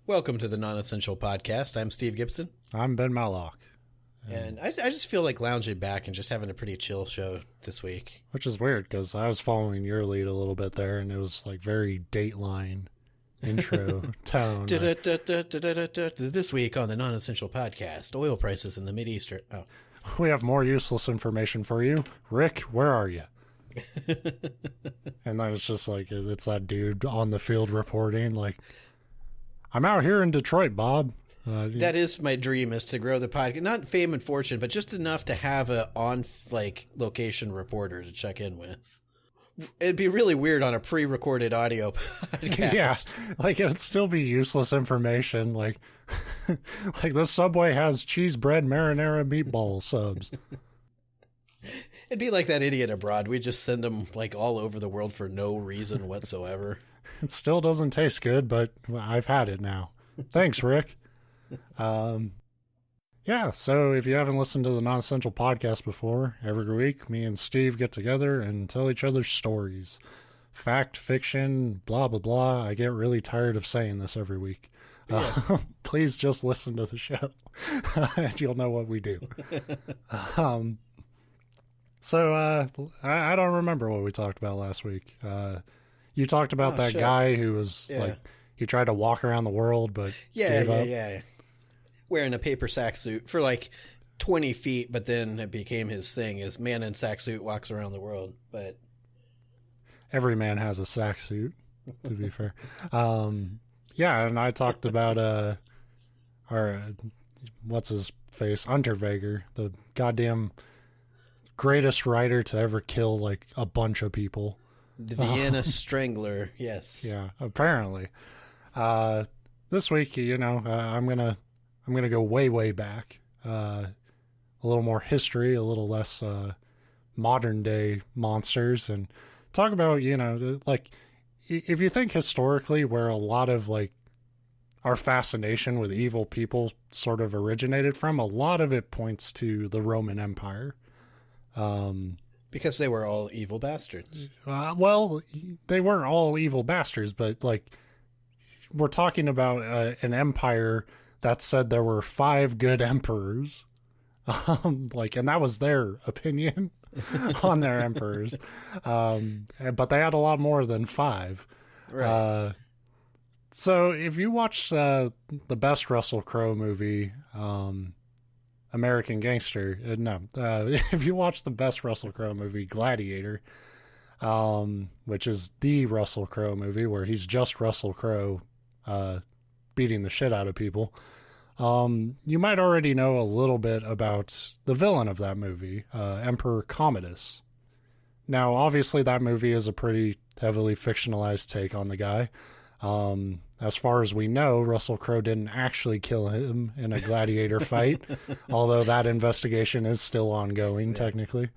Welcome to the Non-Essential Podcast. I'm Steve Gibson. I'm Ben Mallock. And I just feel like lounging back and just having a pretty chill show this week. Which is weird, because I was following your lead a little bit there, and it was like very Dateline intro tone. This week on the Non-Essential Podcast, oil prices in the Mideastern. Oh. We have more useless information for you. Rick, where are you? And then it's just like, it's that dude on the field reporting, like, I'm out here in Detroit, Bob. That is my dream, is to grow the podcast. Not fame and fortune, but just enough to have a location reporter to check in with. It'd be really weird on a pre-recorded audio podcast. Yeah, like it would still be useless information. Like, like the Subway has cheese bread marinara meatball subs. It'd be like that idiot abroad. We just send them like all over the world for no reason whatsoever. It still doesn't taste good, but I've had it now. Thanks, Rick. Yeah, so if you haven't listened to the Non-Essential Podcast before, every week me and Steve get together and tell each other stories. Fact, fiction, blah, blah, blah. I get really tired of saying this every week. Yeah. Please just listen to the show, and you'll know what we do. I don't remember what we talked about last week. You talked about that guy who was like, he tried to walk around the world, but gave up. Yeah. Wearing a paper sack suit for like 20 feet, but then it became his thing. His man in sack suit walks around the world. But every man has a sack suit, to be fair. Yeah, and I talked about our what's his face, Unterweger, the goddamn greatest writer to ever kill like a bunch of people. The Vienna Strangler, yes. Yeah, apparently. This week, I'm gonna go way back. A little more history, a little less modern day monsters, and talk about, like, if you think historically where a lot of like our fascination with evil people sort of originated from, a lot of it points to the Roman Empire. Because they were all evil bastards. Well, they weren't all evil bastards, but like we're talking about an empire that said there were 5 good emperors, and that was their opinion on their emperors. But they had a lot more than 5. Right. So if you watch the best Russell Crowe movie, American Gangster, if you watch the best Russell Crowe movie, Gladiator, which is the Russell Crowe movie where he's just Russell Crowe beating the shit out of people, you might already know a little bit about the villain of that movie, Emperor Commodus. Now, obviously, that movie is a pretty heavily fictionalized take on the guy. As far as we know, Russell Crowe didn't actually kill him in a gladiator fight, although that investigation is still ongoing, technically.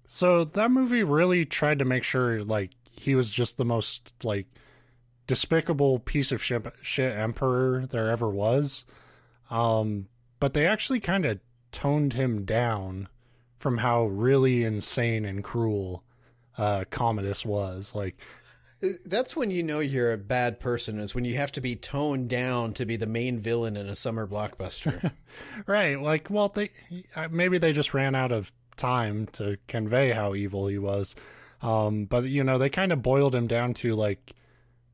So that movie really tried to make sure, like, he was just the most, like, despicable piece of shit emperor there ever was. But they actually kind of toned him down from how really insane and cruel Commodus was. Like, that's when you know you're a bad person, is when you have to be toned down to be the main villain in a summer blockbuster. Right. Like, well, maybe they just ran out of time to convey how evil he was. But, they kind of boiled him down to, like,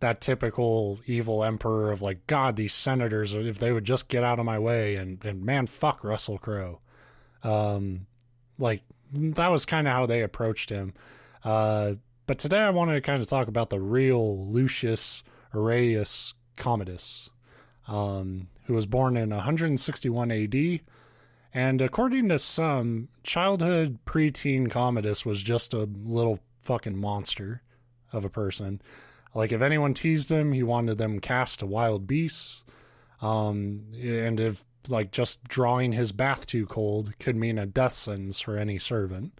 that typical evil emperor of, like, God, these senators, if they would just get out of my way, and man, fuck Russell Crowe. Like, that was kind of how they approached him. But today I want to kind of talk about the real Lucius Aurelius Commodus, who was born in 161 AD. And according to some, childhood preteen Commodus was just a little fucking monster of a person. Like, if anyone teased him, he wanted them cast to wild beasts. And if, like, just drawing his bath too cold could mean a death sentence for any servant.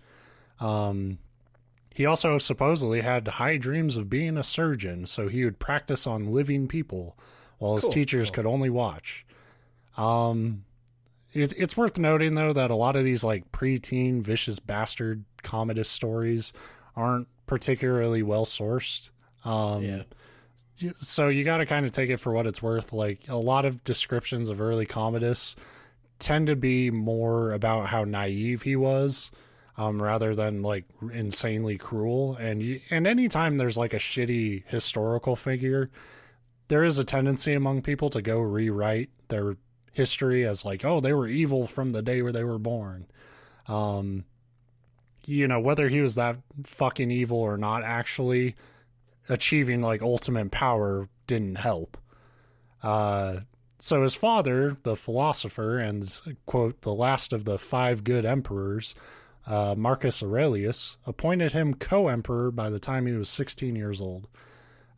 He also supposedly had high dreams of being a surgeon, so he would practice on living people while his teachers could only watch. It's worth noting, though, that a lot of these like preteen vicious bastard Commodus stories aren't particularly well sourced. So you got to kind of take it for what it's worth. Like, a lot of descriptions of early Commodus tend to be more about how naive he was, rather than like insanely cruel. And anytime there's like a shitty historical figure, there is a tendency among people to go rewrite their history as like, oh, they were evil from the day where they were born. Whether he was that fucking evil or not, actually achieving like ultimate power didn't help. So his father, the philosopher and, quote, the last of the 5 good emperors, Marcus Aurelius, appointed him co-emperor by the time he was 16 years old.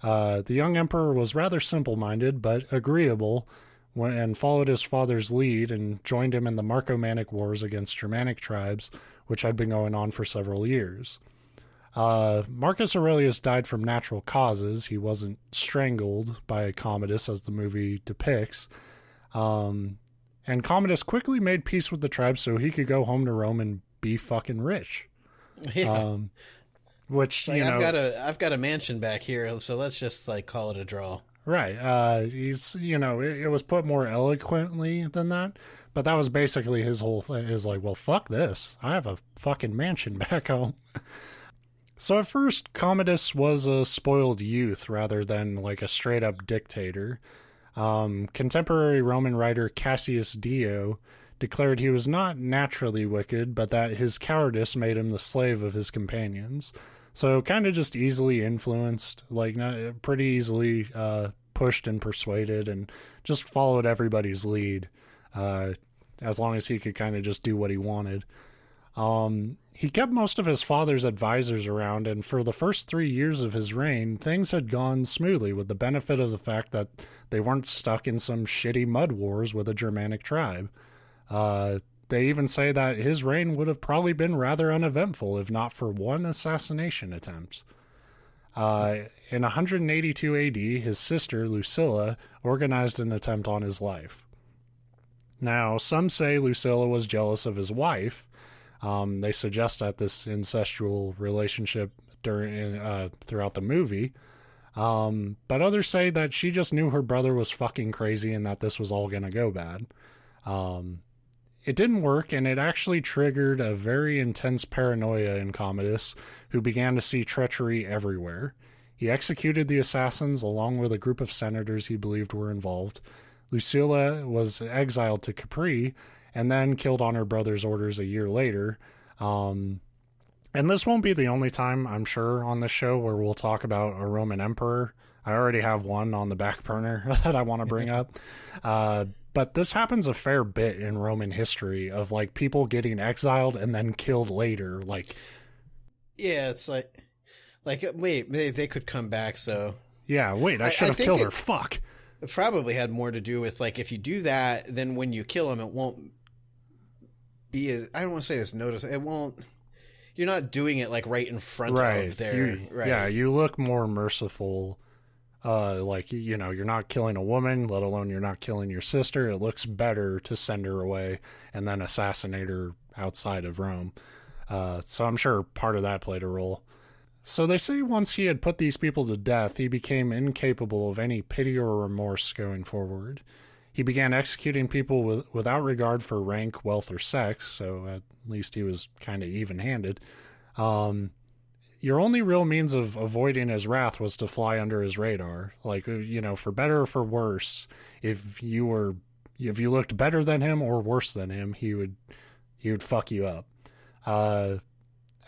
The young emperor was rather simple-minded but agreeable and followed his father's lead and joined him in the Marcomannic Wars against Germanic tribes, which had been going on for several years. Marcus Aurelius died from natural causes. He wasn't strangled by Commodus, as the movie depicts. And Commodus quickly made peace with the tribe so he could go home to Rome and be fucking rich. Yeah. Which, like, I've got a mansion back here, so let's just like call it a draw. Right. He's, it was put more eloquently than that, but that was basically his whole thing, is like, well, fuck this. I have a fucking mansion back home. So at first, Commodus was a spoiled youth rather than like a straight-up dictator. Contemporary Roman writer Cassius Dio declared he was not naturally wicked, but that his cowardice made him the slave of his companions. So kind of just easily influenced, like pretty easily pushed and persuaded, and just followed everybody's lead, as long as he could kind of just do what he wanted. He kept most of his father's advisors around, and for the first 3 years of his reign, things had gone smoothly, with the benefit of the fact that they weren't stuck in some shitty mud wars with a Germanic tribe. They even say that his reign would have probably been rather uneventful if not for one assassination attempt. In 182 AD, his sister, Lucilla, organized an attempt on his life. Now, some say Lucilla was jealous of his wife. They suggest that this incestual relationship throughout the movie. But others say that she just knew her brother was fucking crazy and that this was all going to go bad. It didn't work, and it actually triggered a very intense paranoia in Commodus, who began to see treachery everywhere. He executed the assassins along with a group of senators he believed were involved. Lucilla was exiled to Capri, and then killed on her brother's orders a year later. And this won't be the only time, I'm sure, on this show where we'll talk about a Roman emperor. I already have one on the back burner that I want to bring up. But this happens a fair bit in Roman history, of like people getting exiled and then killed later. Like, yeah, it's like wait, they could come back. So yeah, wait, I should have killed her. Fuck. It probably had more to do with like, if you do that, then when you kill him, it won't be I don't want to say this notice. It won't. You're not doing it like right in front of their. Right. Yeah, you look more merciful. Like, you're not killing a woman, let alone you're not killing your sister. It looks better to send her away and then assassinate her outside of Rome. So I'm sure part of that played a role. So they say once he had put these people to death, he became incapable of any pity or remorse going forward. He began executing people without regard for rank, wealth, or sex, so at least he was kind of even-handed. Your only real means of avoiding his wrath was to fly under his radar. Like, for better or for worse, if you looked better than him or worse than him, he would fuck you up.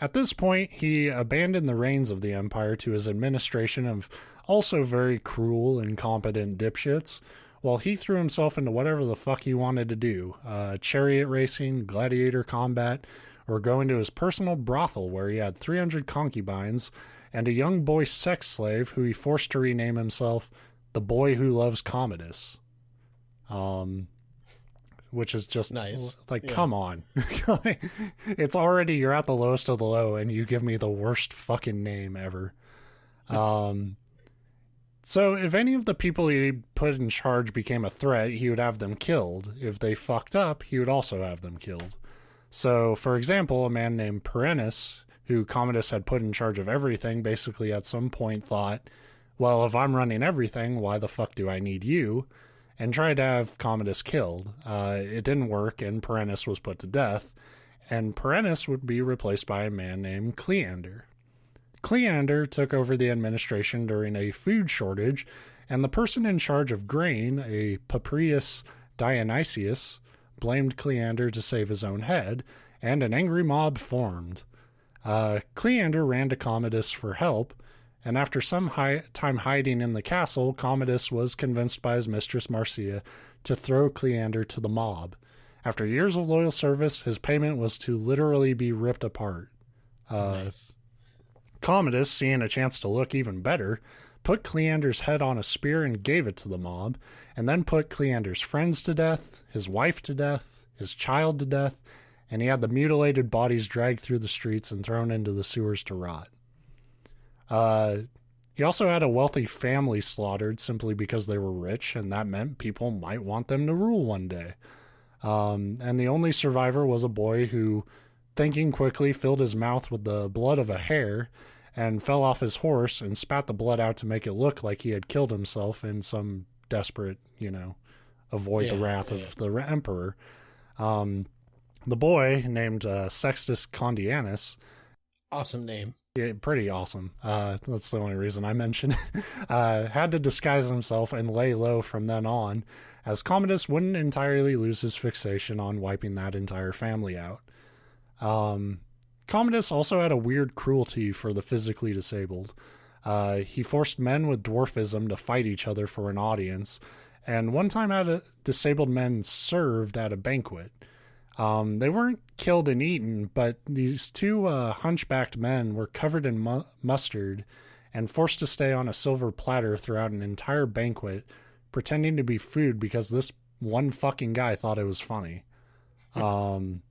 At this point, he abandoned the reins of the empire to his administration of also very cruel, incompetent dipshits, while he threw himself into whatever the fuck he wanted to do. Chariot racing, gladiator combat, or going to his personal brothel where he had 300 concubines and a young boy sex slave who he forced to rename himself the Boy Who Loves Commodus. Which is just nice. Like, come on. It's already, you're at the lowest of the low and you give me the worst fucking name ever. So if any of the people he put in charge became a threat, he would have them killed. If they fucked up, he would also have them killed. So, for example, a man named Perennis, who Commodus had put in charge of everything, basically at some point thought, well, if I'm running everything, why the fuck do I need you? And tried to have Commodus killed. It didn't work, and Perennis was put to death, and Perennis would be replaced by a man named Cleander. Cleander took over the administration during a food shortage, and the person in charge of grain, a Paprius Dionysius, blamed Cleander to save his own head, and an angry mob formed. Cleander ran to Commodus for help, and after some time hiding in the castle, Commodus was convinced by his mistress Marcia to throw Cleander to the mob. After years of loyal service, his payment was to literally be ripped apart. Nice. Commodus, seeing a chance to look even better, put Cleander's head on a spear and gave it to the mob, and then put Cleander's friends to death, his wife to death, his child to death, and he had the mutilated bodies dragged through the streets and thrown into the sewers to rot. He also had a wealthy family slaughtered simply because they were rich, and that meant people might want them to rule one day. And the only survivor was a boy who, thinking quickly, filled his mouth with the blood of a hare and fell off his horse and spat the blood out to make it look like he had killed himself in some desperate, avoid the wrath of the emperor. The boy, named Sextus Condianus. Awesome name. Yeah, pretty awesome. That's the only reason I mentioned it. Had to disguise himself and lay low from then on, as Commodus wouldn't entirely lose his fixation on wiping that entire family out. Commodus also had a weird cruelty for the physically disabled. He forced men with dwarfism to fight each other for an audience, and one time had disabled men served at a banquet. They weren't killed and eaten, but these two hunchbacked men were covered in mustard and forced to stay on a silver platter throughout an entire banquet, pretending to be food because this one fucking guy thought it was funny. One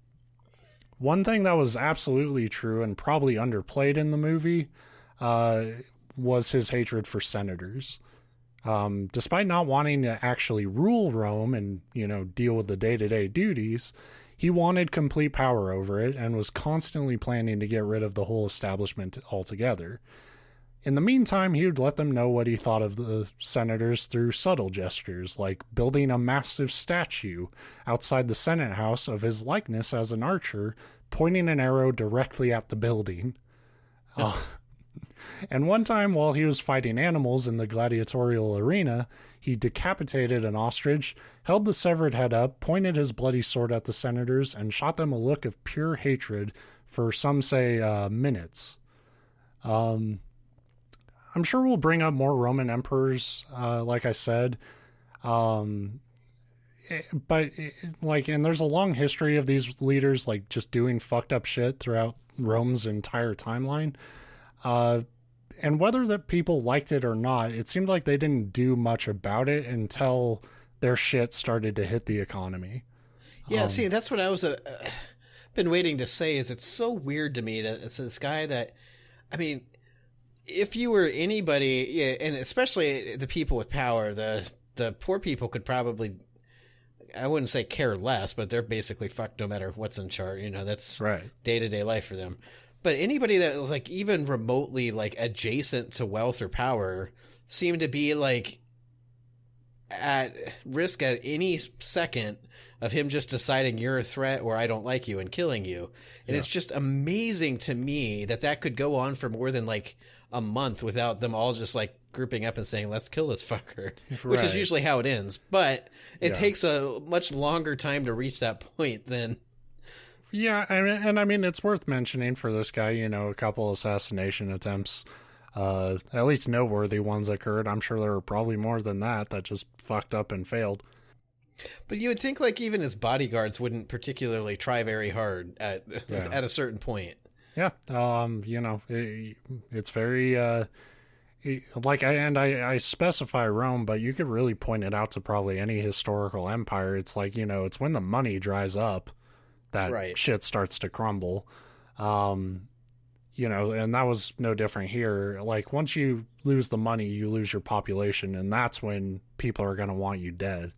thing that was absolutely true and probably underplayed in the movie was his hatred for senators. Despite not wanting to actually rule Rome and, deal with the day-to-day duties, he wanted complete power over it and was constantly planning to get rid of the whole establishment altogether. In the meantime, he would let them know what he thought of the senators through subtle gestures, like building a massive statue outside the Senate House of his likeness as an archer, pointing an arrow directly at the building. And one time, while he was fighting animals in the gladiatorial arena, he decapitated an ostrich, held the severed head up, pointed his bloody sword at the senators, and shot them a look of pure hatred for, some say, minutes. I'm sure we'll bring up more Roman emperors, like I said. And there's a long history of these leaders, just doing fucked up shit throughout Rome's entire timeline. And whether the people liked it or not, it seemed like they didn't do much about it until their shit started to hit the economy. Yeah, see, that's what I was been waiting to say, is it's so weird to me that it's this guy that, if you were anybody, and especially the people with power, the poor people could probably, I wouldn't say care less, but they're basically fucked no matter what's in charge. That's right. Day-to-day life for them. But anybody that was even remotely adjacent to wealth or power seemed to be at risk at any second of him just deciding you're a threat or I don't like you and killing you. And It's just amazing to me that could go on for more than a month without them all just grouping up and saying, let's kill this fucker, which is usually how it ends. But it takes a much longer time to reach that point than... Yeah, it's worth mentioning for this guy, a couple assassination attempts, at least noteworthy ones occurred. I'm sure there were probably more than that just fucked up and failed. But you would think even his bodyguards wouldn't particularly try very hard at a certain point. Yeah, it's very, I specify Rome, but you could really point it out to probably any historical empire. It's it's when the money dries up that shit starts to crumble. And that was no different here. Once you lose the money, you lose your population, and that's when people are going to want you dead.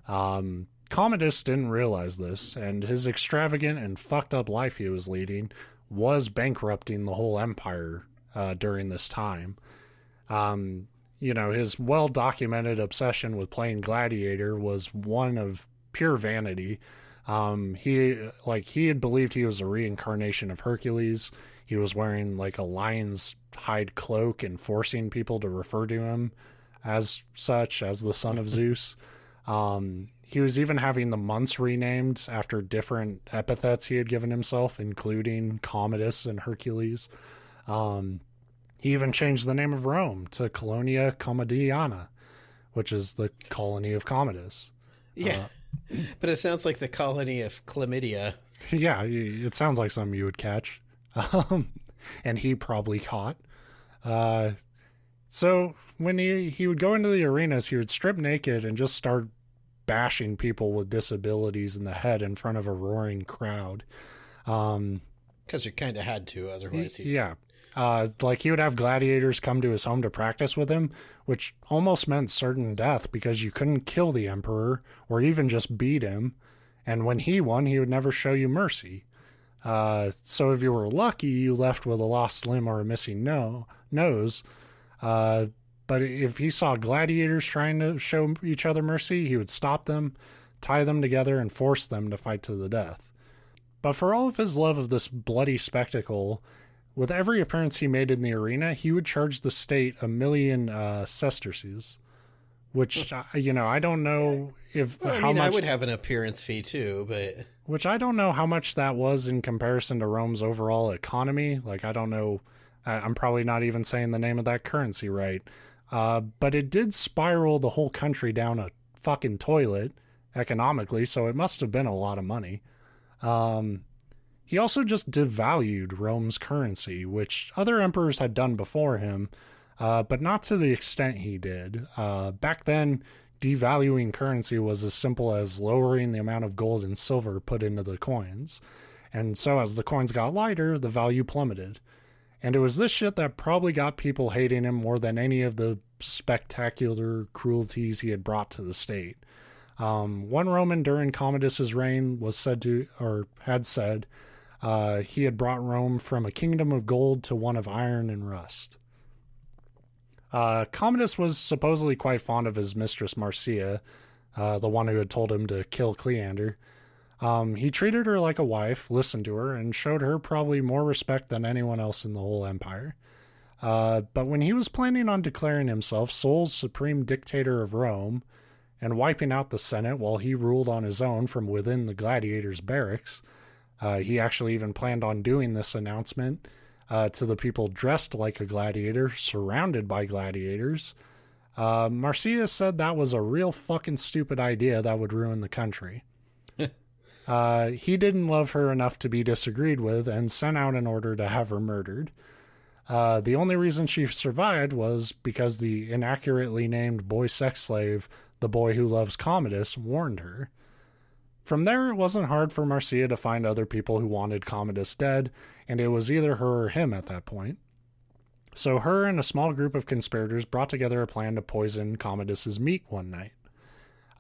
Commodus didn't realize this, and his extravagant and fucked up life he was leading was bankrupting the whole empire during this time. his well-documented obsession with playing Gladiator was one of pure vanity. He had believed he was a reincarnation of Hercules. He was wearing like a lion's hide cloak and forcing people to refer to him as such, as the son of Zeus. He was even having the months renamed after different epithets he had given himself, including Commodus and Hercules. He even changed the name of Rome to Colonia Commodiana, which is the colony of Commodus. Yeah, but it sounds like the colony of chlamydia. Yeah, it sounds like something you would catch. And he probably caught. So when he would go into the arenas, he would strip naked and just start bashing people with disabilities in the head in front of a roaring crowd. Because you kind of had to, otherwise. Yeah. He would have gladiators come to his home to practice with him, which almost meant certain death because you couldn't kill the emperor or even just beat him. And when he won, he would never show you mercy. So if you were lucky, you left with a lost limb or a missing nose. But if he saw gladiators trying to show each other mercy, he would stop them, tie them together, and force them to fight to the death. But for all of his love of this bloody spectacle, with every appearance he made in the arena, he would charge the state 1 million sesterces, which, I don't know how much... I would have an appearance fee too, but... Which I don't know how much that was in comparison to Rome's overall economy. I don't know. I'm probably not even saying the name of that currency right. But it did spiral the whole country down a fucking toilet economically, so it must have been a lot of money. He also just devalued Rome's currency, which other emperors had done before him, but not to the extent he did. Back then, devaluing currency was as simple as lowering the amount of gold and silver put into the coins. And so as the coins got lighter, the value plummeted. And it was this shit that probably got people hating him more than any of the spectacular cruelties he had brought to the state. One Roman during Commodus's reign had said he had brought Rome from a kingdom of gold to one of iron and rust. Commodus was supposedly quite fond of his mistress Marcia, the one who had told him to kill Cleander. He treated her like a wife, listened to her, and showed her probably more respect than anyone else in the whole empire. But when he was planning on declaring himself sole supreme dictator of Rome and wiping out the Senate while he ruled on his own from within the gladiators' barracks, he actually even planned on doing this announcement to the people dressed like a gladiator, surrounded by gladiators. Marcia said that was a real fucking stupid idea that would ruin the country. He didn't love her enough to be disagreed with and sent out an order to have her murdered. The only reason she survived was because the inaccurately named boy sex slave, the boy who loves Commodus, warned her. From there, it wasn't hard for Marcia to find other people who wanted Commodus dead, and it was either her or him at that point. So her and a small group of conspirators brought together a plan to poison Commodus's meat one night.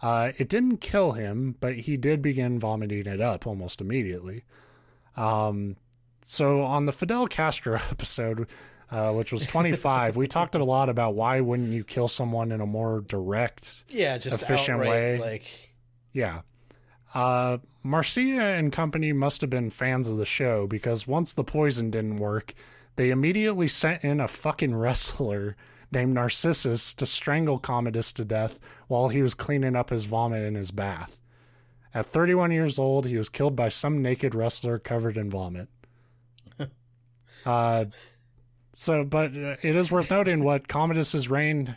It didn't kill him, but he did begin vomiting it up almost immediately. So on the Fidel Castro episode, which was 25, we talked a lot about why wouldn't you kill someone in a more direct, efficient way. Yeah. Marcia and company must have been fans of the show because once the poison didn't work, they immediately sent in a fucking wrestler named Narcissus to strangle Commodus to death while he was cleaning up his vomit in his bath. At 31 years old, he was killed by some naked wrestler covered in vomit. But it is worth noting what Commodus's reign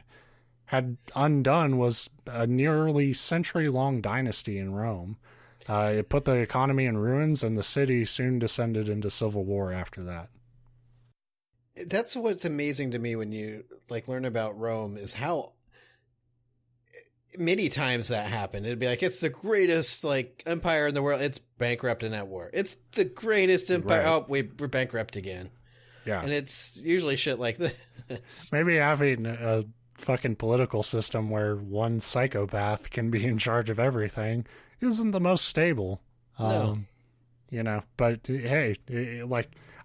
had undone was a nearly century-long dynasty in Rome. It put the economy in ruins, and the city soon descended into civil war after that. That's what's amazing to me when you learn about Rome is how many times that happened. It'd be like, it's the greatest empire in the world. It's bankrupt in that war. It's the greatest empire. Right. Oh, we're bankrupt again. Yeah. And it's usually shit like this. Maybe having a fucking political system where one psychopath can be in charge of everything isn't the most stable. No. But hey,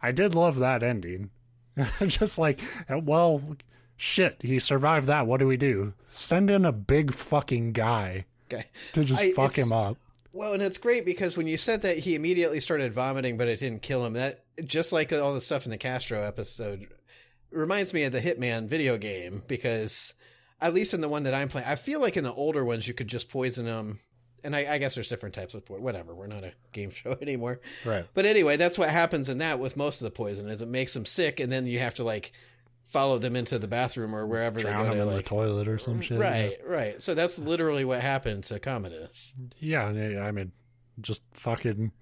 I did love that ending. Just shit, he survived that. What do we do? Send in a big fucking guy Okay. to just fuck him up. Well, and it's great because when you said that he immediately started vomiting, but it didn't kill him, that just like all the stuff in the Castro episode reminds me of the Hitman video game, because at least in the one that I'm playing, I feel like in the older ones you could just poison them. And I guess there's different types of poison. Whatever, we're not a game show anymore. Right. But anyway, that's what happens in that with most of the poison, is it makes them sick, and then you have to like follow them into the bathroom or wherever Drown they go them to, in like, the toilet or some shit. Right, right. So that's literally what happened to Commodus. Yeah, I mean, just fucking.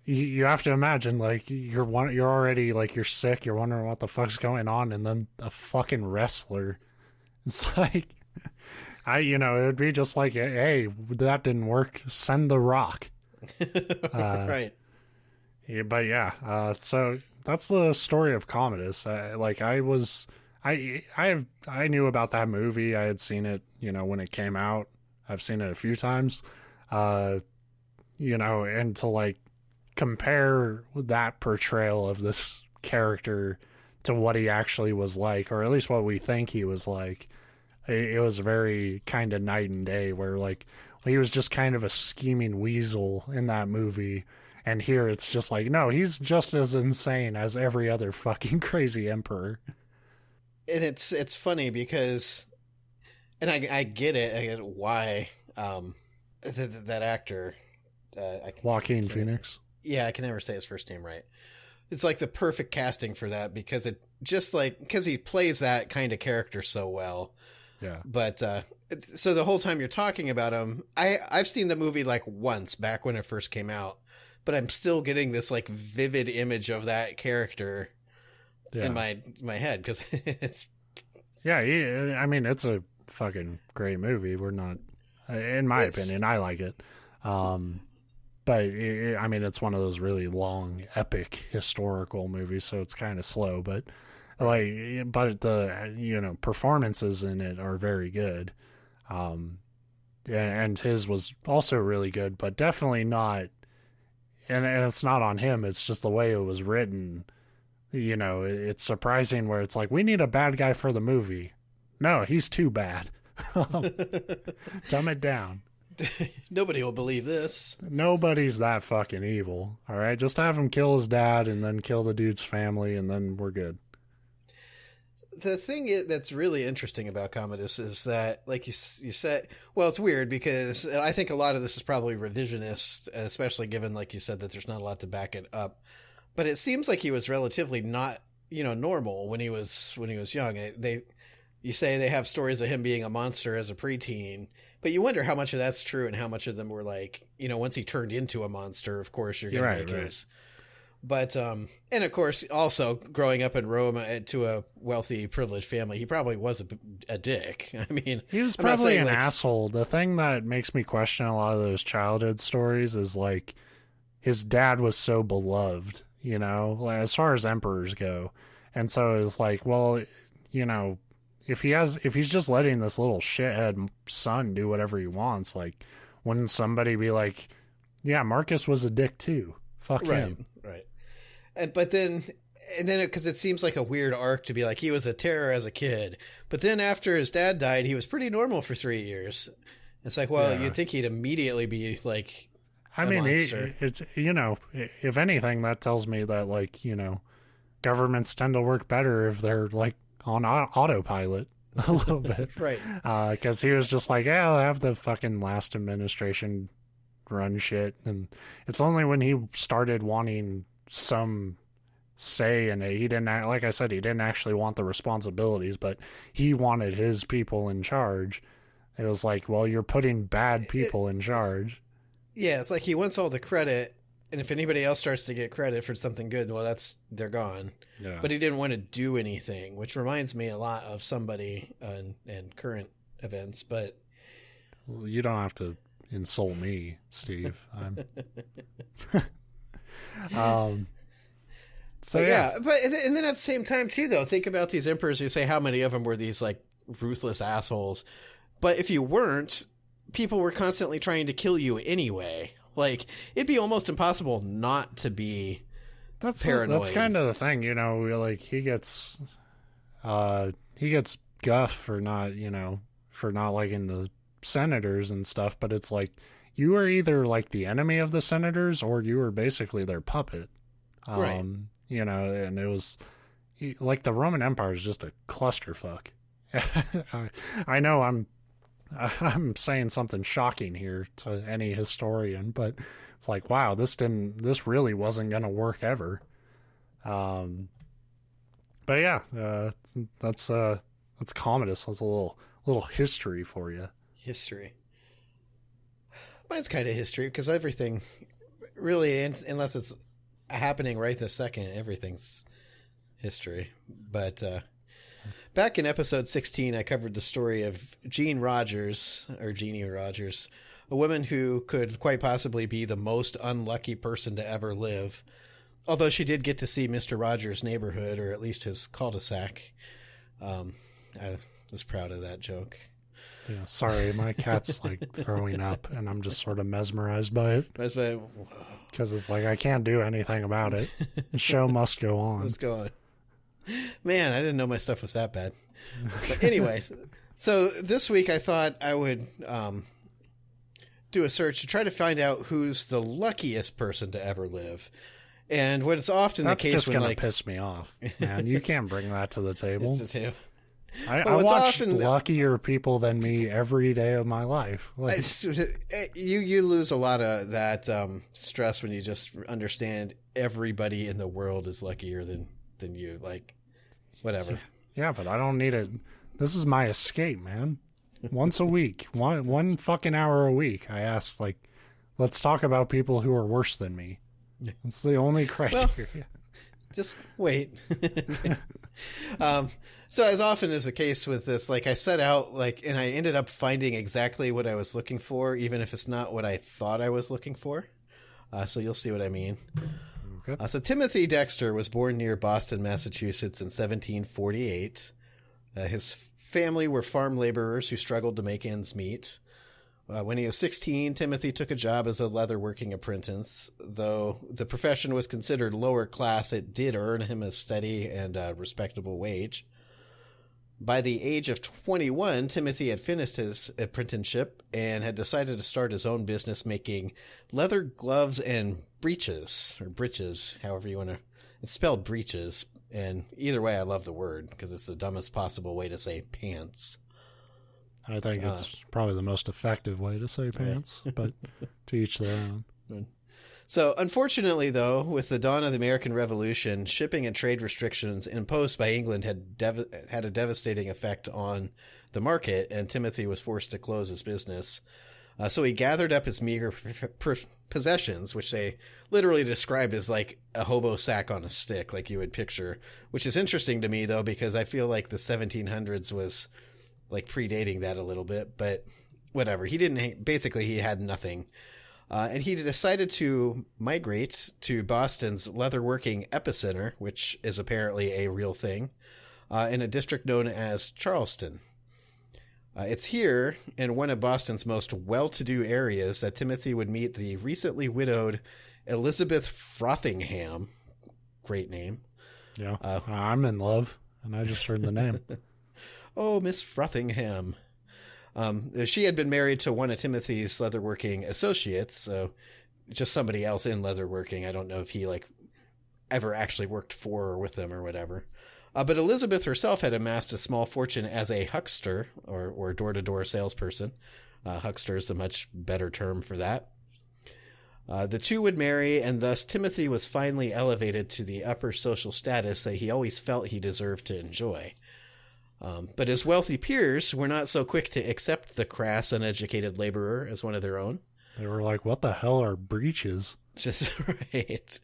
You have to imagine, like, you're already, like, you're sick, you're wondering what the fuck's going on, and then a fucking wrestler. It's like, it would be just like, hey, that didn't work, send the Rock. Right. Yeah, but yeah, so that's the story of Commodus. I knew about that movie. I had seen it, when it came out. I've seen it a few times. And to like compare that portrayal of this character to what he actually was like, or at least what we think he was like, it was very kind of night and day, where like he was just kind of a scheming weasel in that movie. And here it's just like, no, he's just as insane as every other fucking crazy emperor. And it's funny because, and I get it. I get why that actor, Joaquin Phoenix. Yeah, I can never say his first name right. It's like the perfect casting for that, because because he plays that kind of character so well. Yeah. But so the whole time you're talking about him, I've seen the movie like once back when it first came out, but I'm still getting this like vivid image of that character in my head, because it's. Yeah, I mean, it's a fucking great movie. We're not, in my opinion, I like it. But I mean, it's one of those really long, epic historical movies, so it's kind of slow. But the performances in it are very good. And his was also really good, but definitely not. And it's not on him. It's just the way it was written. It's surprising where it's like, we need a bad guy for the movie. No, he's too bad. Dumb it down. Nobody will believe this. Nobody's that fucking evil. All right, just have him kill his dad and then kill the dude's family, and then we're good. The thing that's really interesting about Commodus is that, like you said, well, it's weird because I think a lot of this is probably revisionist, especially given, like you said, that there's not a lot to back it up. But it seems like he was relatively not, normal when he was young. You say they have stories of him being a monster as a preteen, but you wonder how much of that's true and how much of them were like, once he turned into a monster, of course you're going to make his. But, and of course, also growing up in Rome to a wealthy, privileged family, he probably was a dick. I mean, he was probably an asshole. The thing that makes me question a lot of those childhood stories is like his dad was so beloved, as far as emperors go. And so it's like, well, if he's just letting this little shithead son do whatever he wants, like, wouldn't somebody be like, yeah, Marcus was a dick too. Fuck him. Right. But then because it seems like a weird arc to be like, he was a terror as a kid, but then after his dad died, he was pretty normal for 3 years. It's like, well, you'd think he'd immediately be like, it's, if anything, that tells me that, like, governments tend to work better if they're like on autopilot a little bit. Right. Because he was just like, yeah, I'll have the fucking last administration run shit. And it's only when he started wanting some say in it, he didn't, like I said, he didn't actually want the responsibilities, but he wanted his people in charge. It was like, well, you're putting bad people in charge. Yeah, it's like he wants all the credit, and if anybody else starts to get credit for something good, well, they're gone. Yeah. But he didn't want to do anything, which reminds me a lot of somebody in current events. But well, you don't have to insult me, Steve. So yeah, but and then at the same time too, though, think about these emperors. You say how many of them were these like ruthless assholes, but if you weren't, people were constantly trying to kill you anyway. Like, it'd be almost impossible not to be paranoid. That's kind of the thing, like he gets guff for not, for not liking the senators and stuff, but it's like you were either like the enemy of the senators or you were basically their puppet. Right. And it was like the Roman Empire is just a clusterfuck. I know I'm saying something shocking here to any historian, but it's like, wow, this really wasn't going to work ever. But yeah, that's Commodus. That's a little history for you. History. Mine's kind of history because everything really, unless it's happening right this second, everything's history. But back in episode 16, I covered the story of Jeanie Rogers, a woman who could quite possibly be the most unlucky person to ever live. Although she did get to see Mr. Rogers' neighborhood, or at least his cul-de-sac. I was proud of that joke. Yeah, sorry, my cat's like throwing up, and I'm just sort of mesmerized by it. Because it's like I can't do anything about it. The show must go on. Let's go on. Man, I didn't know my stuff was that bad. But anyway, so this week I thought I would do a search to try to find out who's the luckiest person to ever live. And what is often That's the case just when gonna piss me off, man. You can't bring that to the table. I watch luckier people than me every day of my life. Like, you lose a lot of that stress when you just understand everybody in the world is luckier than you. Like, whatever. Yeah, but I don't need it. This is my escape, man. Once a week, one fucking hour a week, I ask, like, let's talk about people who are worse than me. It's the only criteria. Well, just wait. So as often is the case with this, like I set out, and I ended up finding exactly what I was looking for, even if it's not what I thought I was looking for. So you'll see what I mean. Okay. So Timothy Dexter was born near Boston, Massachusetts in 1748. His family were farm laborers who struggled to make ends meet. When he was 16, Timothy took a job as a leatherworking apprentice. Though the profession was considered lower class, it did earn him a steady and respectable wage. By the age of 21, Timothy had finished his apprenticeship and had decided to start his own business making leather gloves and breeches, or breeches, however you want to. It's spelled breeches, and either way I love the word because it's the dumbest possible way to say pants. I think it's probably the most effective way to say pants, but to each their own. So, unfortunately, though, with the dawn of the American Revolution, shipping and trade restrictions imposed by England had a devastating effect on the market, and Timothy was forced to close his business. So he gathered up his meager possessions, which they literally described as like a hobo sack on a stick, like you would picture, which is interesting to me, though, because I feel like the 1700s was like predating that a little bit, but whatever. He had nothing. And he decided to migrate to Boston's leatherworking epicenter, which is apparently a real thing, in a district known as Charleston. It's here, in one of Boston's most well-to-do areas, that Timothy would meet the recently widowed Elizabeth Frothingham. Great name. Yeah, I'm in love, and I just heard the name. Oh, Miss Frothingham. She had been married to one of Timothy's leatherworking associates, so just somebody else in leatherworking. I don't know if he ever actually worked for or with them or whatever. But Elizabeth herself had amassed a small fortune as a huckster or door-to-door salesperson. Huckster is a much better term for that. The two would marry, and thus Timothy was finally elevated to the upper social status that he always felt he deserved to enjoy. But his wealthy peers were not so quick to accept the crass, uneducated laborer as one of their own. They were like, what the hell are breeches? Just right.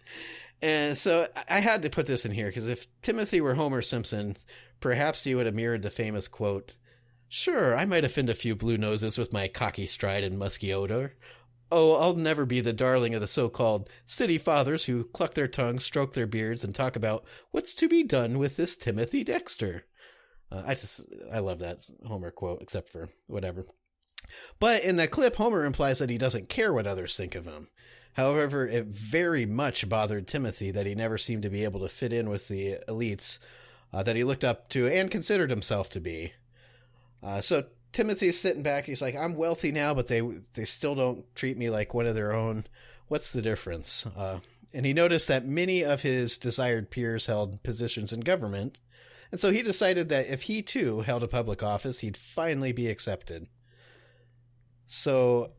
And so I had to put this in here, because if Timothy were Homer Simpson, perhaps he would have mirrored the famous quote, "Sure, I might offend a few blue noses with my cocky stride and musky odor. Oh, I'll never be the darling of the so-called city fathers who cluck their tongues, stroke their beards, and talk about what's to be done with this Timothy Dexter." I love that Homer quote, except for whatever. But in that clip, Homer implies that he doesn't care what others think of him. However, it very much bothered Timothy that he never seemed to be able to fit in with the elites that he looked up to and considered himself to be. So Timothy's sitting back. He's like, I'm wealthy now, but they still don't treat me like one of their own. What's the difference? And he noticed that many of his desired peers held positions in government. And so he decided that if he too held a public office, he'd finally be accepted. So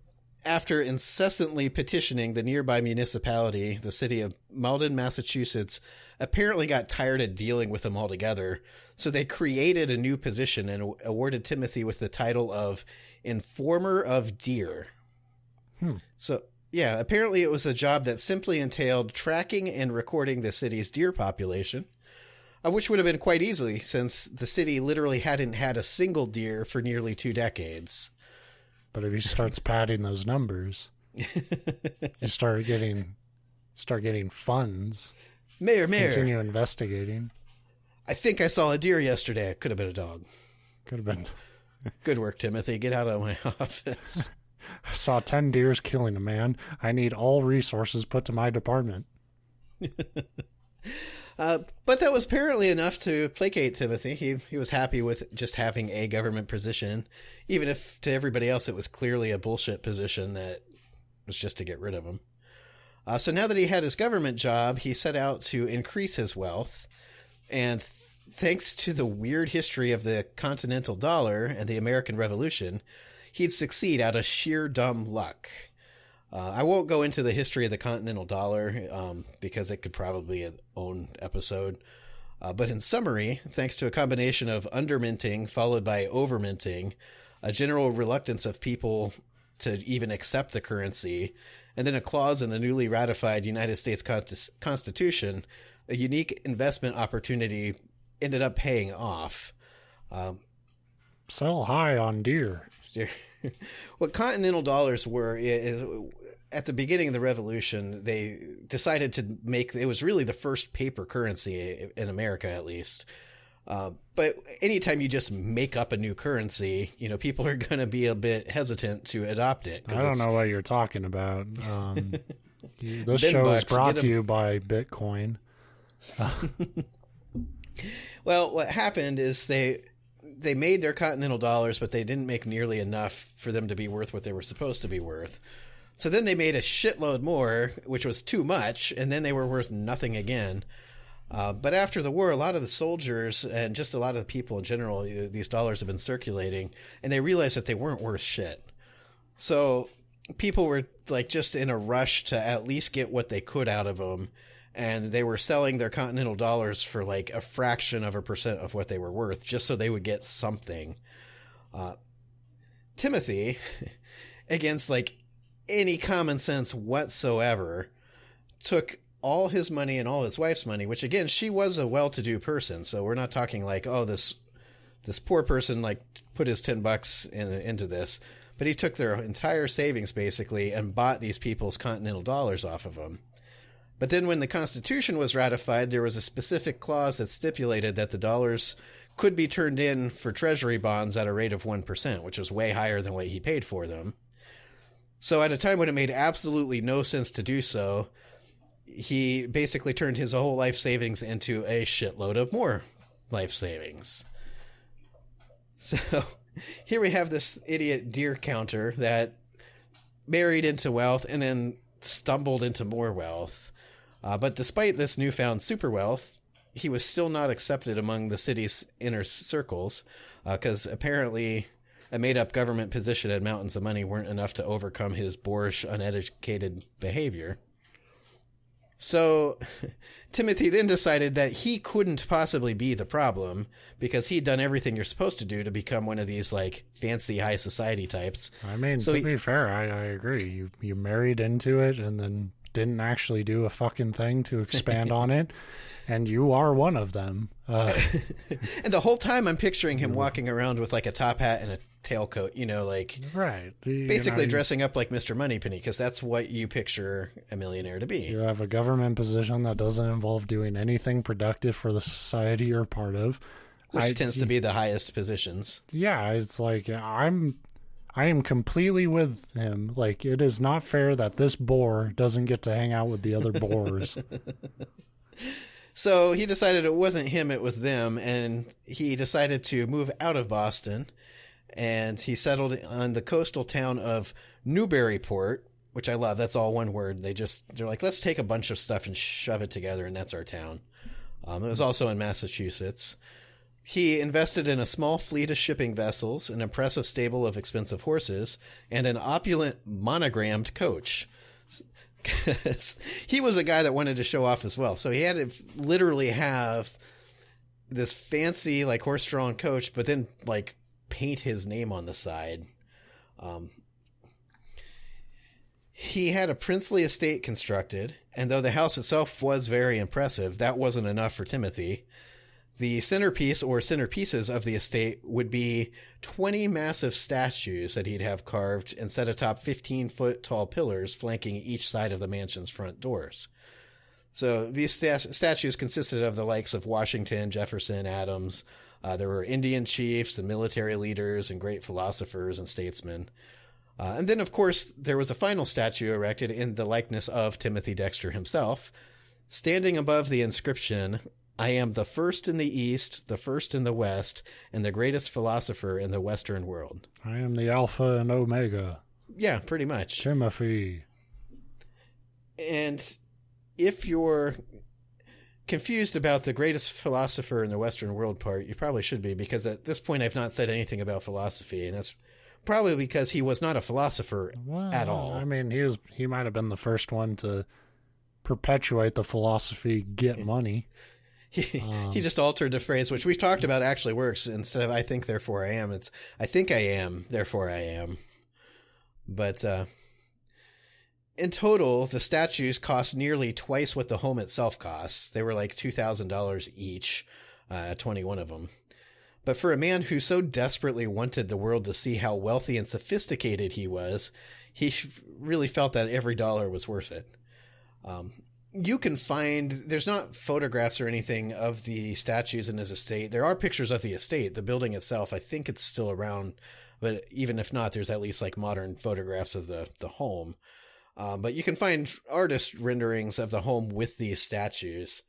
after incessantly petitioning the nearby municipality, the city of Malden, Massachusetts, apparently got tired of dealing with him altogether. So they created a new position and awarded Timothy with the title of Informer of Deer. So, yeah, apparently it was a job that simply entailed tracking and recording the city's deer population, which would have been quite easy since the city literally hadn't had a single deer for nearly 2 decades. But if he starts padding those numbers, you start getting funds. Mayor. Continue investigating. I think I saw a deer yesterday. It could have been a dog. Could have been. Good work, Timothy. Get out of my office. I saw 10 deers killing a man. I need all resources put to my department. But that was apparently enough to placate Timothy. He was happy with just having a government position, even if to everybody else it was clearly a bullshit position that was just to get rid of him. So now that he had his government job, he set out to increase his wealth. And thanks to the weird history of the Continental Dollar and the American Revolution, he'd succeed out of sheer dumb luck. I won't go into the history of the Continental Dollar because it could probably be an own episode. But in summary, thanks to a combination of underminting followed by overminting, a general reluctance of people to even accept the currency, and then a clause in the newly ratified United States Constitution, a unique investment opportunity ended up paying off. Sell high on deer. What Continental Dollars were is at the beginning of the Revolution, they decided to make, it was really the first paper currency in America, at least. But anytime you just make up a new currency, people are going to be a bit hesitant to adopt it. I don't know what you're talking about. This show is brought to you by Bitcoin. Well, what happened is they made their Continental Dollars, but they didn't make nearly enough for them to be worth what they were supposed to be worth. So then they made a shitload more, which was too much, and then they were worth nothing again. But after the war, a lot of the soldiers and just a lot of the people in general, these dollars have been circulating, and they realized that they weren't worth shit. So people were like just in a rush to at least get what they could out of them, and they were selling their Continental Dollars for like a fraction of a percent of what they were worth, just so they would get something. Timothy, against like any common sense whatsoever, took all his money and all his wife's money, which again, she was a well-to-do person. So we're not talking like, oh, this poor person like put his $10 into this, but he took their entire savings basically and bought these people's Continental Dollars off of them. But then when the Constitution was ratified, there was a specific clause that stipulated that the dollars could be turned in for treasury bonds at a rate of 1%, which was way higher than what he paid for them. So at a time when it made absolutely no sense to do so, he basically turned his whole life savings into a shitload of more life savings. So here we have this idiot deer counter that married into wealth and then stumbled into more wealth. But despite this newfound super wealth, he was still not accepted among the city's inner circles because apparently a made-up government position and mountains of money weren't enough to overcome his boorish, uneducated behavior. So Timothy then decided that he couldn't possibly be the problem because he'd done everything you're supposed to do to become one of these like fancy high society types. I mean, so to be fair, I agree. You married into it and then didn't actually do a fucking thing to expand on it. And you are one of them. And the whole time I'm picturing him walking around with like a top hat and a tailcoat, like right, basically dressing up like Mr. Moneypenny, because that's what you picture a millionaire to be. You have a government position that doesn't involve doing anything productive for the society you're part of, which tends to be the highest positions. Yeah, it's like I am completely with him. Like, it is not fair that this boar doesn't get to hang out with the other boars. So he decided it wasn't him, it was them, and he decided to move out of Boston and he settled on the coastal town of Newburyport, which I love. That's all one word. They're like, let's take a bunch of stuff and shove it together, and that's our town. It was also in Massachusetts. He invested in a small fleet of shipping vessels, an impressive stable of expensive horses, and an opulent monogrammed coach. Because he was a guy that wanted to show off as well. So he had to literally have this fancy, like, horse-drawn coach, but then, like, paint his name on the side. He had a princely estate constructed, and though the house itself was very impressive, that wasn't enough for Timothy. The centerpiece or centerpieces of the estate would be 20 massive statues that he'd have carved and set atop 15-foot tall pillars flanking each side of the mansion's front doors. So these statues consisted of the likes of Washington, Jefferson, Adams. There were Indian chiefs and military leaders and great philosophers and statesmen. And then, of course, there was a final statue erected in the likeness of Timothy Dexter himself, standing above the inscription, "I am the first in the East, the first in the West, and the greatest philosopher in the Western world." I am the Alpha and Omega. Yeah, pretty much. Timothy. And if you're confused about the greatest philosopher in the Western world part, you probably should be, because at this point I've not said anything about philosophy, and that's probably because he was not a philosopher at all. I mean, he might have been the first one to perpetuate the philosophy, get money. He just altered the phrase, which we've talked about actually works. Instead of "I think, therefore I am," it's "I think I am, therefore I am." But in total, the statues cost nearly twice what the home itself costs. They were like $2,000 each, 21 of them. But for a man who so desperately wanted the world to see how wealthy and sophisticated he was, he really felt that every dollar was worth it. You can find, there's not photographs or anything of the statues in his estate. There are pictures of the estate, the building itself. I think it's still around, but even if not, there's at least like modern photographs of the home. But you can find artist renderings of the home with these statues.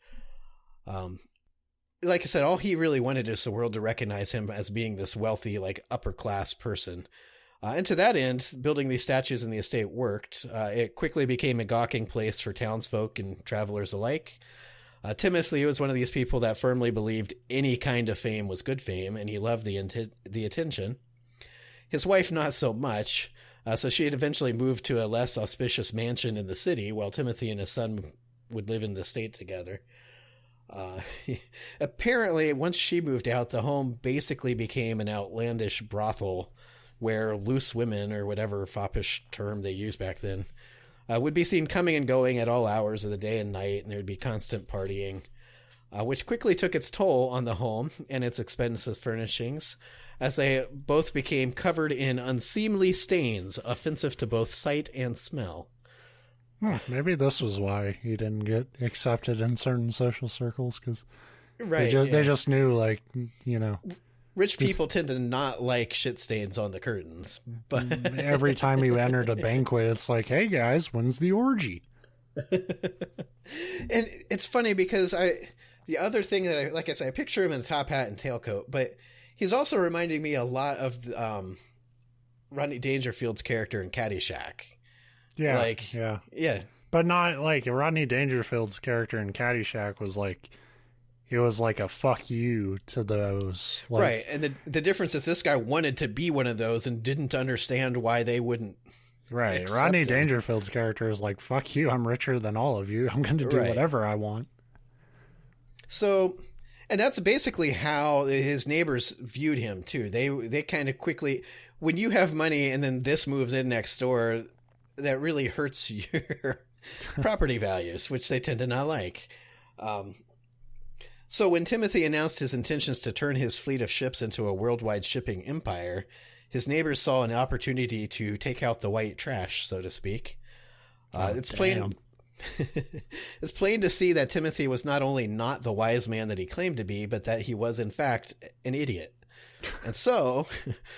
Like I said, all he really wanted is the world to recognize him as being this wealthy, like, upper-class person. And to that end, building these statues in the estate worked. It quickly became a gawking place for townsfolk and travelers alike. Timothy was one of these people that firmly believed any kind of fame was good fame, and he loved the attention. His wife, not so much, so she had eventually moved to a less auspicious mansion in the city, while Timothy and his son would live in the estate together. Apparently, once she moved out, the home basically became an outlandish brothel where loose women, or whatever foppish term they used back then, would be seen coming and going at all hours of the day and night, and there would be constant partying, which quickly took its toll on the home and its expensive furnishings, as they both became covered in unseemly stains, offensive to both sight and smell. Maybe this was why he didn't get accepted in certain social circles, because they just knew, like, you know. Rich people tend to not like shit stains on the curtains. But every time he entered a banquet, it's like, "Hey guys, when's the orgy?" And it's funny because the other thing that like I said, I picture him in a top hat and tailcoat, but he's also reminding me a lot of Rodney Dangerfield's character in Caddyshack. Yeah, yeah. But not like Rodney Dangerfield's character in Caddyshack was like, it was like a fuck you to those. Like, right, and the difference is this guy wanted to be one of those and didn't understand why they wouldn't. Right, Rodney Dangerfield's character is like, fuck you, I'm richer than all of you. I'm going to do whatever I want. So, and that's basically how his neighbors viewed him too. They kind of quickly, when you have money and then this moves in next door, that really hurts your property values, which they tend to not like. So when Timothy announced his intentions to turn his fleet of ships into a worldwide shipping empire, his neighbors saw an opportunity to take out the white trash, so to speak. It's plain to see that Timothy was not only not the wise man that he claimed to be, but that he was, in fact, an idiot. And so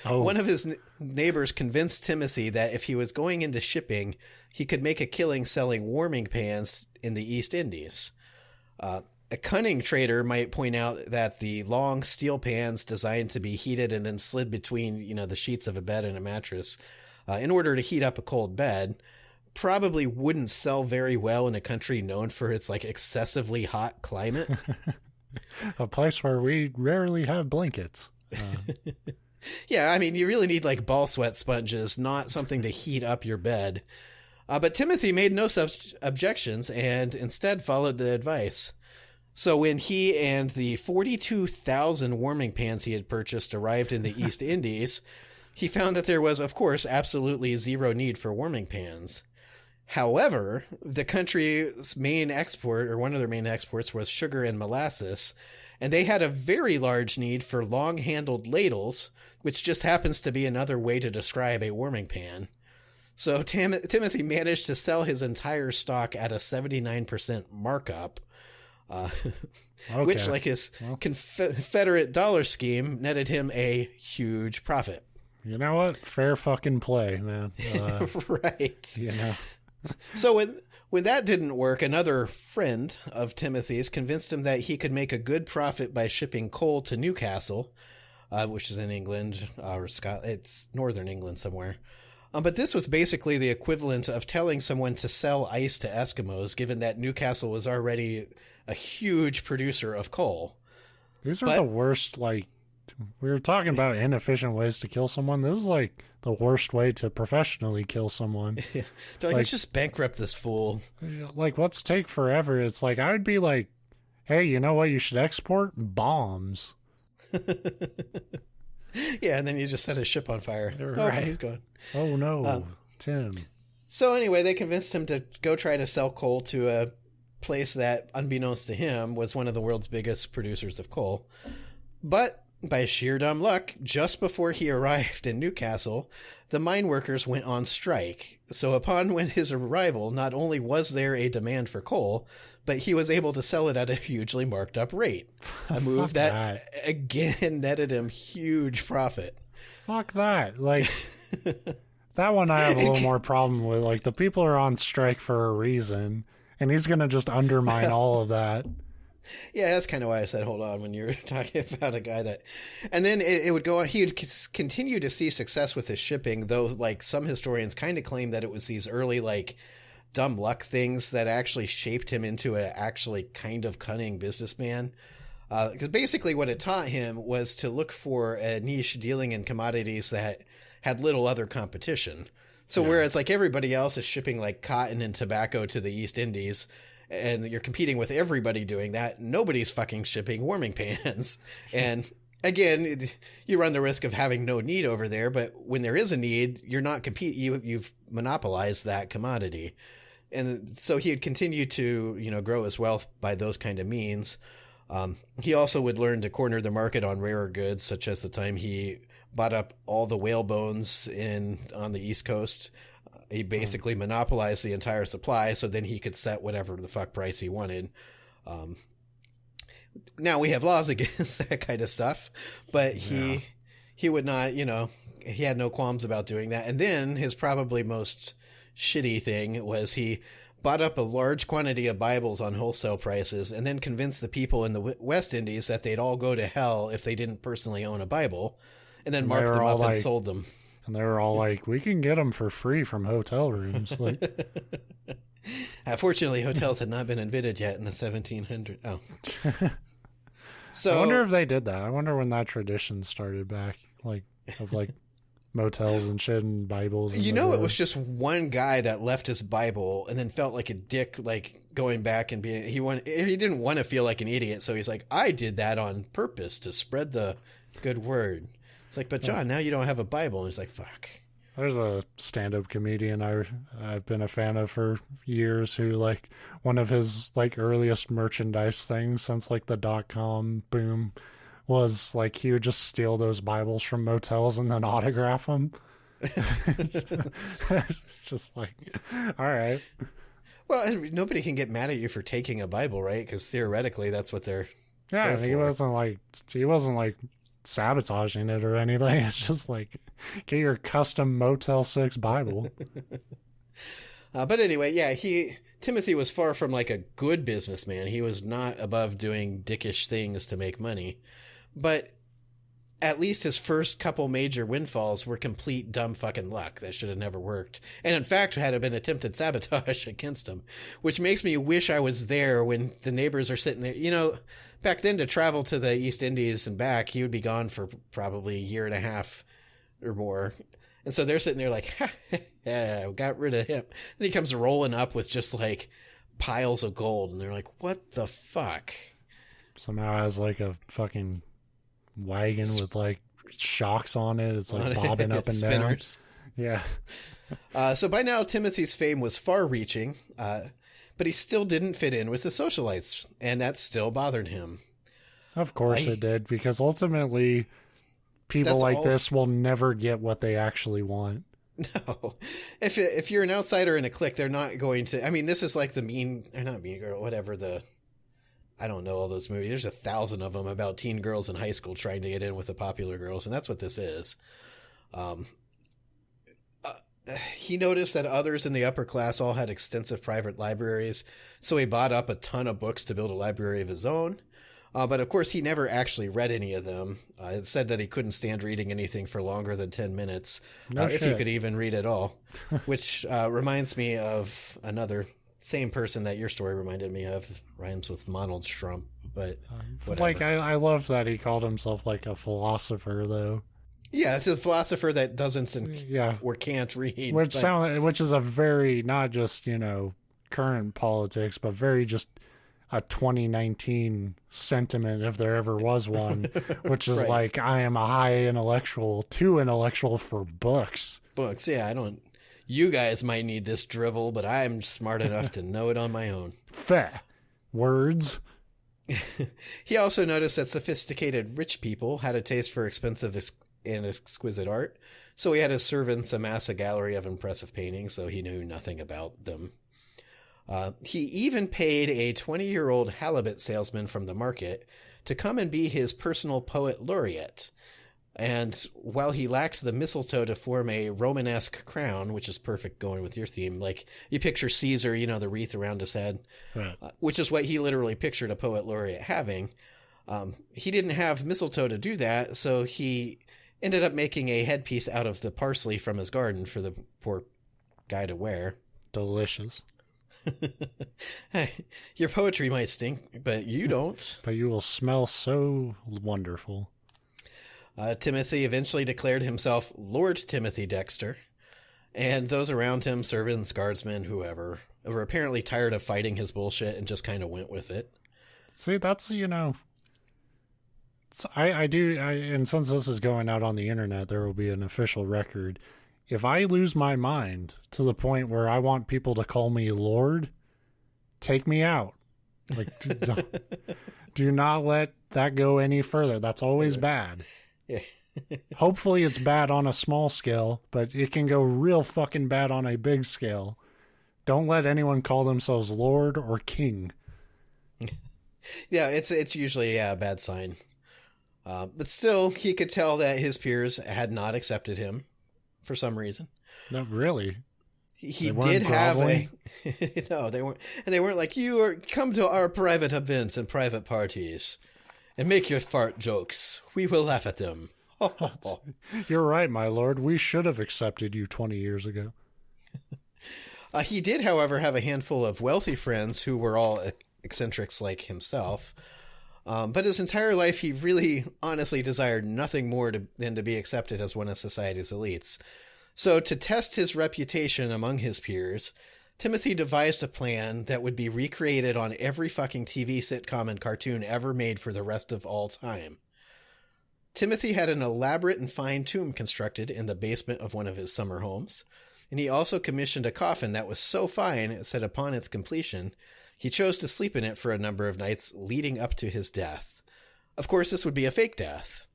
one of his neighbors convinced Timothy that if he was going into shipping, he could make a killing selling warming pans in the East Indies. A cunning trader might point out that the long steel pans designed to be heated and then slid between, the sheets of a bed and a mattress in order to heat up a cold bed probably wouldn't sell very well in a country known for its like excessively hot climate. A place where we rarely have blankets. Yeah, I mean, you really need like ball sweat sponges, not something to heat up your bed. But Timothy made no such objections and instead followed the advice. So when he and the 42,000 warming pans he had purchased arrived in the East Indies, he found that there was, of course, absolutely zero need for warming pans. However, the country's main export, or one of their main exports, was sugar and molasses, and they had a very large need for long-handled ladles, which just happens to be another way to describe a warming pan. So Timothy managed to sell his entire stock at a 79% markup, which, like his Confederate dollar scheme, netted him a huge profit. You know what? Fair fucking play, man. Right. Yeah. So when that didn't work, another friend of Timothy's convinced him that he could make a good profit by shipping coal to Newcastle, which is in England or Scotland. It's northern England somewhere. But this was basically the equivalent of telling someone to sell ice to Eskimos, given that Newcastle was already a huge producer of coal. These are the worst, like, we were talking about inefficient ways to kill someone. This is like the worst way to professionally kill someone. Yeah. They're like, let's just bankrupt this fool. Like, what's take forever? It's like, I would be like, hey, you know what you should export? Bombs. Yeah, and then you just set a ship on fire. Right. Oh, he's gone. Oh, no. Tim. So anyway, they convinced him to go try to sell coal to a place that, unbeknownst to him, was one of the world's biggest producers of coal. But by sheer dumb luck, just before he arrived in Newcastle, the mine workers went on strike. So upon his arrival, not only was there a demand for coal, but he was able to sell it at a hugely marked up rate. A move that again netted him huge profit. Fuck that. Like, that one I have a little more problem with. Like, the people are on strike for a reason, and he's going to just undermine all of that. Yeah, that's kind of why I said hold on when you were talking about a guy that... And then it would go on. He would continue to see success with his shipping, though like some historians kind of claim that it was these early like dumb luck things that actually shaped him into a actually kind of cunning businessman. Because basically what it taught him was to look for a niche dealing in commodities that had little other competition. So whereas like everybody else is shipping like cotton and tobacco to the East Indies, and you're competing with everybody doing that, nobody's fucking shipping warming pans. And again, you run the risk of having no need over there, but when there is a need, you're not you've monopolized that commodity. And so he would continue to, grow his wealth by those kind of means. He also would learn to corner the market on rarer goods, such as the time he bought up all the whale bones on the East Coast. He basically monopolized the entire supply, so then he could set whatever the fuck price he wanted. Now we have laws against that kind of stuff, but he would not, he had no qualms about doing that. And then his probably most shitty thing was he bought up a large quantity of Bibles on wholesale prices and then convinced the people in the West Indies that they'd all go to hell if they didn't personally own a Bible, and then marked them up and sold them. And they were all like, we can get them for free from hotel rooms. Like, fortunately, hotels had not been invented yet in the 1700s. Oh. So I wonder if they did that. I wonder when that tradition started back, of motels and shit and Bibles. And it was just one guy that left his Bible and then felt like a dick, like going back and being, he didn't want to feel like an idiot. So he's like, I did that on purpose to spread the good word. It's like, but John, now you don't have a Bible. And he's like, fuck. There's a stand-up comedian I've been a fan of for years who, one of his, earliest merchandise things since, the dot-com boom was, he would just steal those Bibles from motels and then autograph them. It's just all right. Well, nobody can get mad at you for taking a Bible, right? Because theoretically, that's what they're Yeah, he wasn't, sabotaging it or anything. It's just get your custom Motel 6 Bible. But anyway, Timothy was far from like a good businessman. He was not above doing dickish things to make money. But at least his first couple major windfalls were complete dumb fucking luck that should have never worked. And in fact, had been attempted sabotage against him, which makes me wish I was there when the neighbors are sitting there. You know, back then to travel to the East Indies and back, he would be gone for probably a year and a half or more. And so they're sitting there like, ha, yeah, got rid of him. Then he comes rolling up with just like piles of gold. And they're like, what the fuck? Somehow has like a fucking wagon with like shocks on it. It's like bobbing up and spinners. Down. Yeah. So by now, Timothy's fame was far-reaching, but he still didn't fit in with the socialites, and that still bothered him. Of course it did, because ultimately people like this will never get what they actually want. No. If you're an outsider in a clique, they're not going to... I mean, this is like the not Mean Girl, whatever I don't know all those movies. There's 1,000 of them about teen girls in high school trying to get in with the popular girls, and that's what this is. He noticed that others in the upper class all had extensive private libraries, so he bought up a ton of books to build a library of his own. But of course, he never actually read any of them. It said that he couldn't stand reading anything for longer than 10 minutes, if he could even read at all, which reminds me of another... same person that your story reminded me of. Rhymes with Monald Trump, but whatever. Like I love that he called himself like a philosopher, though. Yeah, it's a philosopher that doesn't or can't read. Which is a very, not just, current politics, but very just a 2019 sentiment, if there ever was one, which is like, I am a high intellectual, too intellectual for books. Books, yeah, you guys might need this drivel, but I'm smart enough to know it on my own. Fair. Words. He also noticed that sophisticated rich people had a taste for expensive and exquisite art, so he had his servants amass a gallery of impressive paintings, though he knew nothing about them. He even paid a 20-year-old halibut salesman from the market to come and be his personal poet laureate. And while he lacked the mistletoe to form a Romanesque crown, which is perfect going with your theme, like you picture Caesar, the wreath around his head, right. Which is what he literally pictured a poet laureate having. He didn't have mistletoe to do that, so he ended up making a headpiece out of the parsley from his garden for the poor guy to wear. Delicious. Hey, your poetry might stink, but you don't. But you will smell so wonderful. Timothy eventually declared himself Lord Timothy Dexter, and those around him, servants, guardsmen, whoever, were apparently tired of fighting his bullshit and just kind of went with it. See, that's, and since this is going out on the internet, there will be an official record. If I lose my mind to the point where I want people to call me Lord, take me out. Like, do not let that go any further. That's always bad. Yeah. Hopefully it's bad on a small scale, but it can go real fucking bad on a big scale. Don't let anyone call themselves Lord or King. Yeah, it's usually a bad sign. But still, he could tell that his peers had not accepted him for some reason. Not really. He did have a... No, they weren't. And they weren't like, come to our private events and private parties and make your fart jokes. We will laugh at them. You're right, my lord. We should have accepted you 20 years ago. He did, however, have a handful of wealthy friends who were all eccentrics like himself. But his entire life, he really honestly desired nothing more than to be accepted as one of society's elites. So to test his reputation among his peers, Timothy devised a plan that would be recreated on every fucking TV sitcom and cartoon ever made for the rest of all time. Timothy had an elaborate and fine tomb constructed in the basement of one of his summer homes, and he also commissioned a coffin that was so fine it said upon its completion, he chose to sleep in it for a number of nights leading up to his death. Of course, this would be a fake death.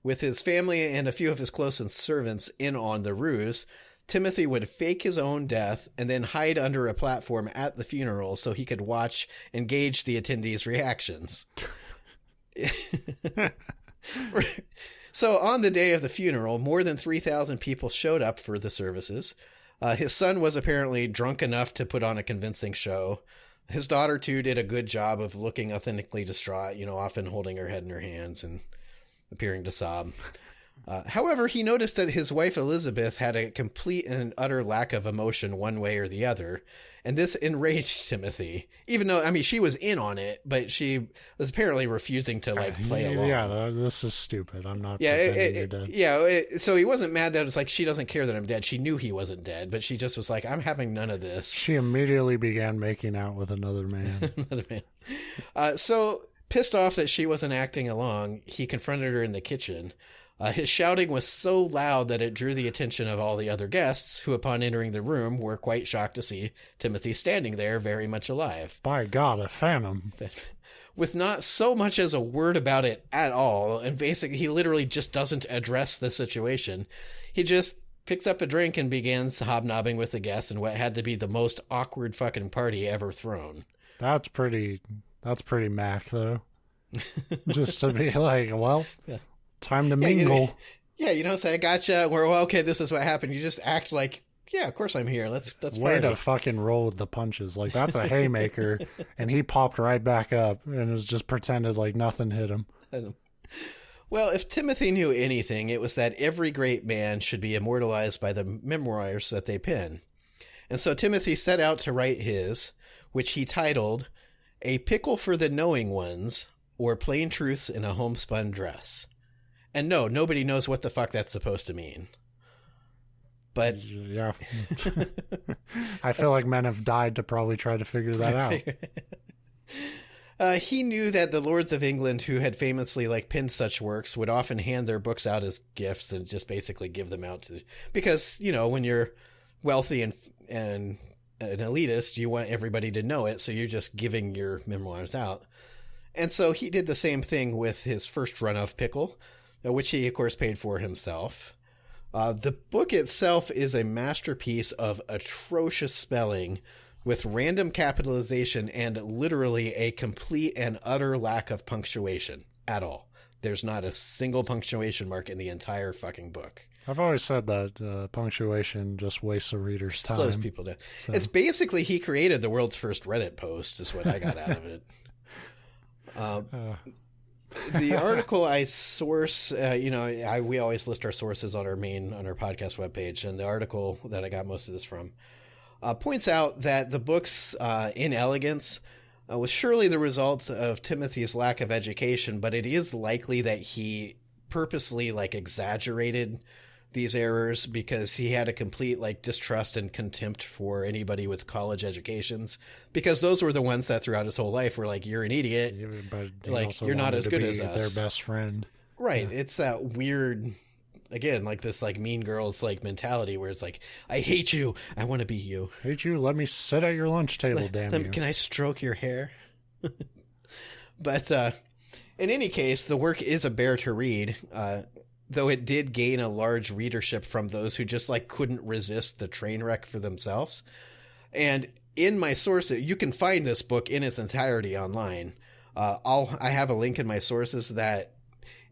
With his family and a few of his closest servants in on the ruse, Timothy would fake his own death and then hide under a platform at the funeral so he could watch and gauge the attendees' reactions. So on the day of the funeral, more than 3,000 people showed up for the services. His son was apparently drunk enough to put on a convincing show. His daughter, too, did a good job of looking authentically distraught, often holding her head in her hands and appearing to sob. However, he noticed that his wife Elizabeth had a complete and utter lack of emotion one way or the other, and this enraged Timothy. Even though, she was in on it, but she was apparently refusing to play along. Yeah, this is stupid. I'm not pretending you're dead. Yeah, so he wasn't mad that it's like she doesn't care that I'm dead. She knew he wasn't dead, but she just was like, I'm having none of this. She immediately began making out with another man. So pissed off that she wasn't acting along, he confronted her in the kitchen. His shouting was so loud that it drew the attention of all the other guests, who upon entering the room were quite shocked to see Timothy standing there very much alive. By God, a phantom. With not so much as a word about it at all, and basically he literally just doesn't address the situation. He just picks up a drink and begins hobnobbing with the guests in what had to be the most awkward fucking party ever thrown. That's pretty Mac, though. Just to be like, well... Yeah. Time to mingle. Say, I gotcha. Okay, this is what happened. You just act like, yeah, of course I'm here. Let's way to fucking roll with the punches. Like, that's a haymaker, and he popped right back up and was just pretended like nothing hit him. Well, if Timothy knew anything, it was that every great man should be immortalized by the memoirs that they pen. And so Timothy set out to write his, which he titled A Pickle for the Knowing Ones, or Plain Truths in a Homespun Dress. And no, nobody knows what the fuck that's supposed to mean. But yeah, I feel like men have died to probably try to figure that out. He knew that the lords of England, who had famously penned such works, would often hand their books out as gifts and just basically give them out to, because when you're wealthy and an elitist, you want everybody to know it, so you're just giving your memoirs out. And so he did the same thing with his first run of Pickle, which he, of course, paid for himself. The book itself is a masterpiece of atrocious spelling with random capitalization and literally a complete and utter lack of punctuation at all. There's not a single punctuation mark in the entire fucking book. I've always said that punctuation just wastes a reader's time. Slows people down. So. It's basically he created the world's first Reddit post is what I got out of it. The article I source, we always list our sources on our podcast webpage, and the article that I got most of this from points out that the book's inelegance was surely the result of Timothy's lack of education, but it is likely that he purposely exaggerated these errors because he had a complete distrust and contempt for anybody with college educations, because those were the ones that throughout his whole life were you're an idiot, but you're not as good as us. Their best friend, right? Yeah. It's that weird, again, this Mean Girls mentality where it's I hate you, I want to be you. Hate you, let me sit at your lunch table. Damn you! Can I stroke your hair? But in any case, the work is a bear to read. Though it did gain a large readership from those who just couldn't resist the train wreck for themselves. And in my sources, you can find this book in its entirety online. I have a link in my sources that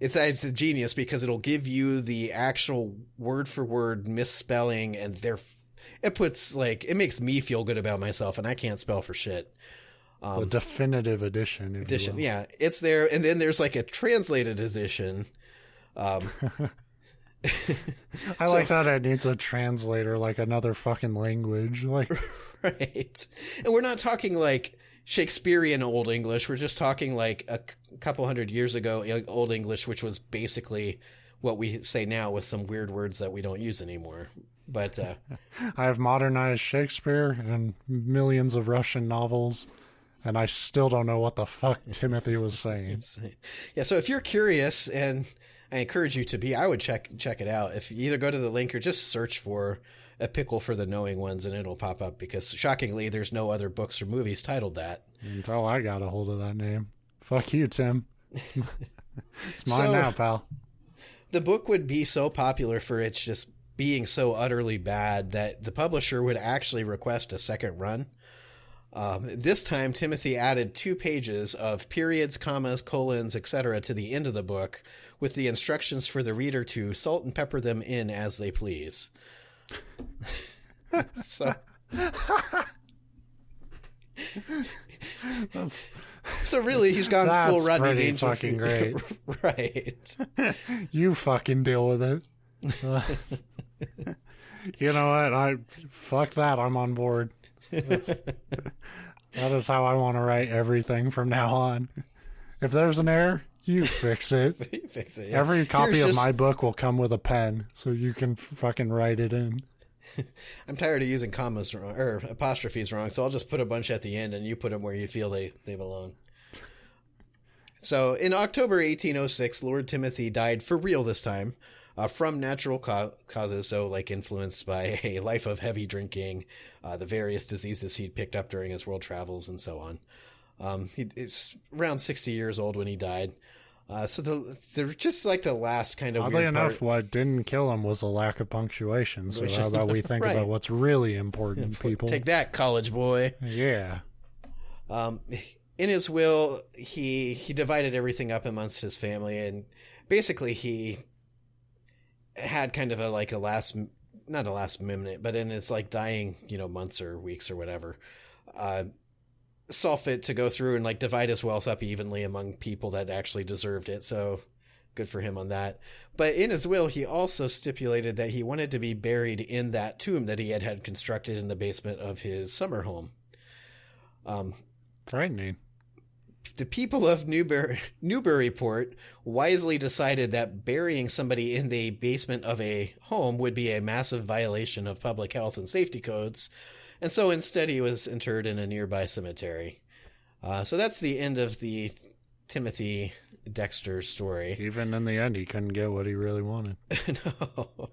it's a genius because it'll give you the actual word for word misspelling, and it makes me feel good about myself, and I can't spell for shit. The definitive edition. Yeah, it's there. And then there's a translated edition. I like that it needs a translator, another fucking language. Right. And we're not talking Shakespearean Old English. We're just talking a couple hundred years ago Old English, which was basically what we say now with some weird words that we don't use anymore. But I have modernized Shakespeare and millions of Russian novels, and I still don't know what the fuck Timothy was saying. Yeah, so if you're curious, and I encourage you to be, I would check it out. If you either go to the link or just search for A Pickle for the Knowing Ones, and it'll pop up, because shockingly there's no other books or movies titled that. Until I got a hold of that name. Fuck you, Tim. It's mine now, pal. The book would be so popular for its just being so utterly bad that the publisher would actually request a second run. This time, Timothy added 2 pages of periods, commas, colons, etc. to the end of the book, with the instructions for the reader to salt and pepper them in as they please. So, That's so really, he's gone full Rodney pretty Dangerfield. fucking great. Right. You fucking deal with it. You know what? Fuck that. I'm on board. That is how I want to write everything from now on. If there's an error, you fix it. You fix it. Yeah. Every copy Here's of just- my book will come with a pen, so you can fucking write it in. I'm tired of using commas wrong, or apostrophes wrong, so I'll just put a bunch at the end, and you put them where you feel they belong. So, in October 1806, Lord Timothy died for real this time, from natural causes, so like influenced by a life of heavy drinking, the various diseases he'd picked up during his world travels, and so on. He's around 60 years old when he died. So they're just like the last kind of Oddly weird enough, part. what didn't kill him was a lack of punctuation. So how about we think Right. about what's really important, people? Take that, college boy. Yeah. In his will, he divided everything up amongst his family, and basically he had kind of not a last minute, but in his like dying, months or weeks or whatever, saw fit to go through and like divide his wealth up evenly among people that actually deserved it. So good for him on that. But in his will, he also stipulated that he wanted to be buried in that tomb that he had constructed in the basement of his summer home. Frightening. The people of Newburyport wisely decided that burying somebody in the basement of a home would be a massive violation of public health and safety codes, and so instead he was interred in a nearby cemetery. So that's the end of the Timothy Dexter story. Even in the end, he couldn't get what he really wanted. No.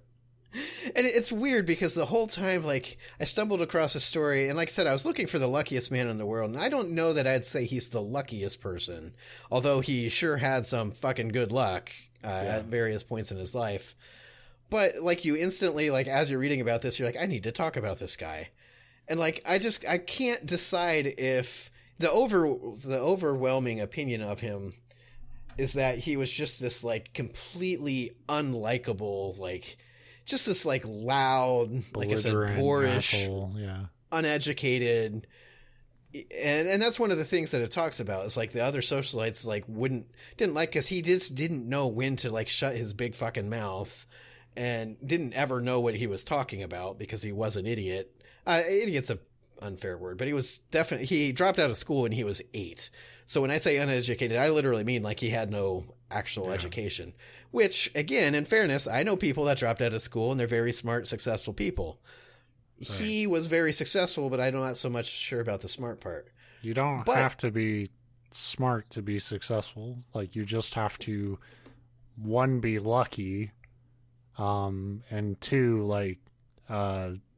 And it's weird because the whole time, like, I stumbled across a story, and like I said, I was looking for the luckiest man in the world, and I don't know that I'd say he's the luckiest person, although he sure had some fucking good luck at various points in his life. But, like, you instantly, like, as you're reading about this, you're like, I need to talk about this guy. And, like, I can't decide if the overwhelming opinion of him is that he was just this, like, completely unlikable, like, just this like loud, like I said, boorish, asshole. Yeah, uneducated, and that's one of the things that it talks about. It's like the other socialites like didn't like, because he just didn't know when to like shut his big fucking mouth, and didn't ever know what he was talking about because he was an idiot. Idiot's a unfair word, but he dropped out of school when he was 8. So when I say uneducated, I literally mean like he had no actual education. Which, again, in fairness, I know people that dropped out of school and they're very smart, successful people. Right. He was very successful, but I'm not so much sure about the smart part. You don't have to be smart to be successful. Like, you just have to, 1, be lucky, and 2, like,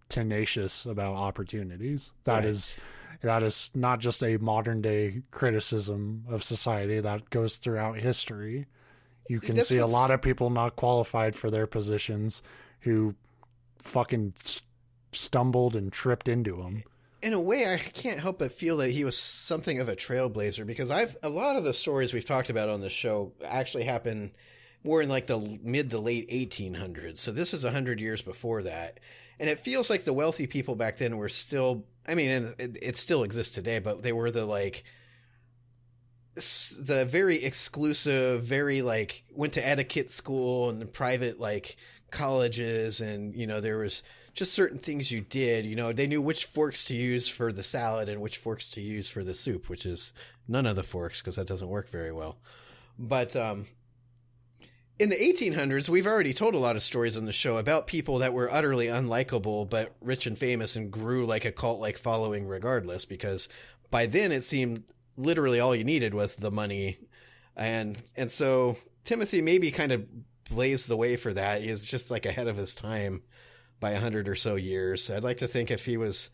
tenacious about opportunities. That is not just a modern day criticism of society that goes throughout history. You can see a lot of people not qualified for their positions who fucking stumbled and tripped into them. In a way, I can't help but feel that he was something of a trailblazer, because a lot of the stories we've talked about on the show actually happen more in like the mid to late 1800s. So this is 100 years before that. And it feels like the wealthy people back then were still, I mean, and it still exists today, but they were the very exclusive, very like went to etiquette school and private like colleges, and there was just certain things you did. They knew which forks to use for the salad and which forks to use for the soup, which is none of the forks because that doesn't work very well. But in the 1800s, we've already told a lot of stories on the show about people that were utterly unlikable but rich and famous and grew like a cult-like following regardless, because by then it seemed literally all you needed was the money. And so Timothy maybe kind of blazed the way for that. He was just like ahead of his time by 100 or so years. I'd like to think if he was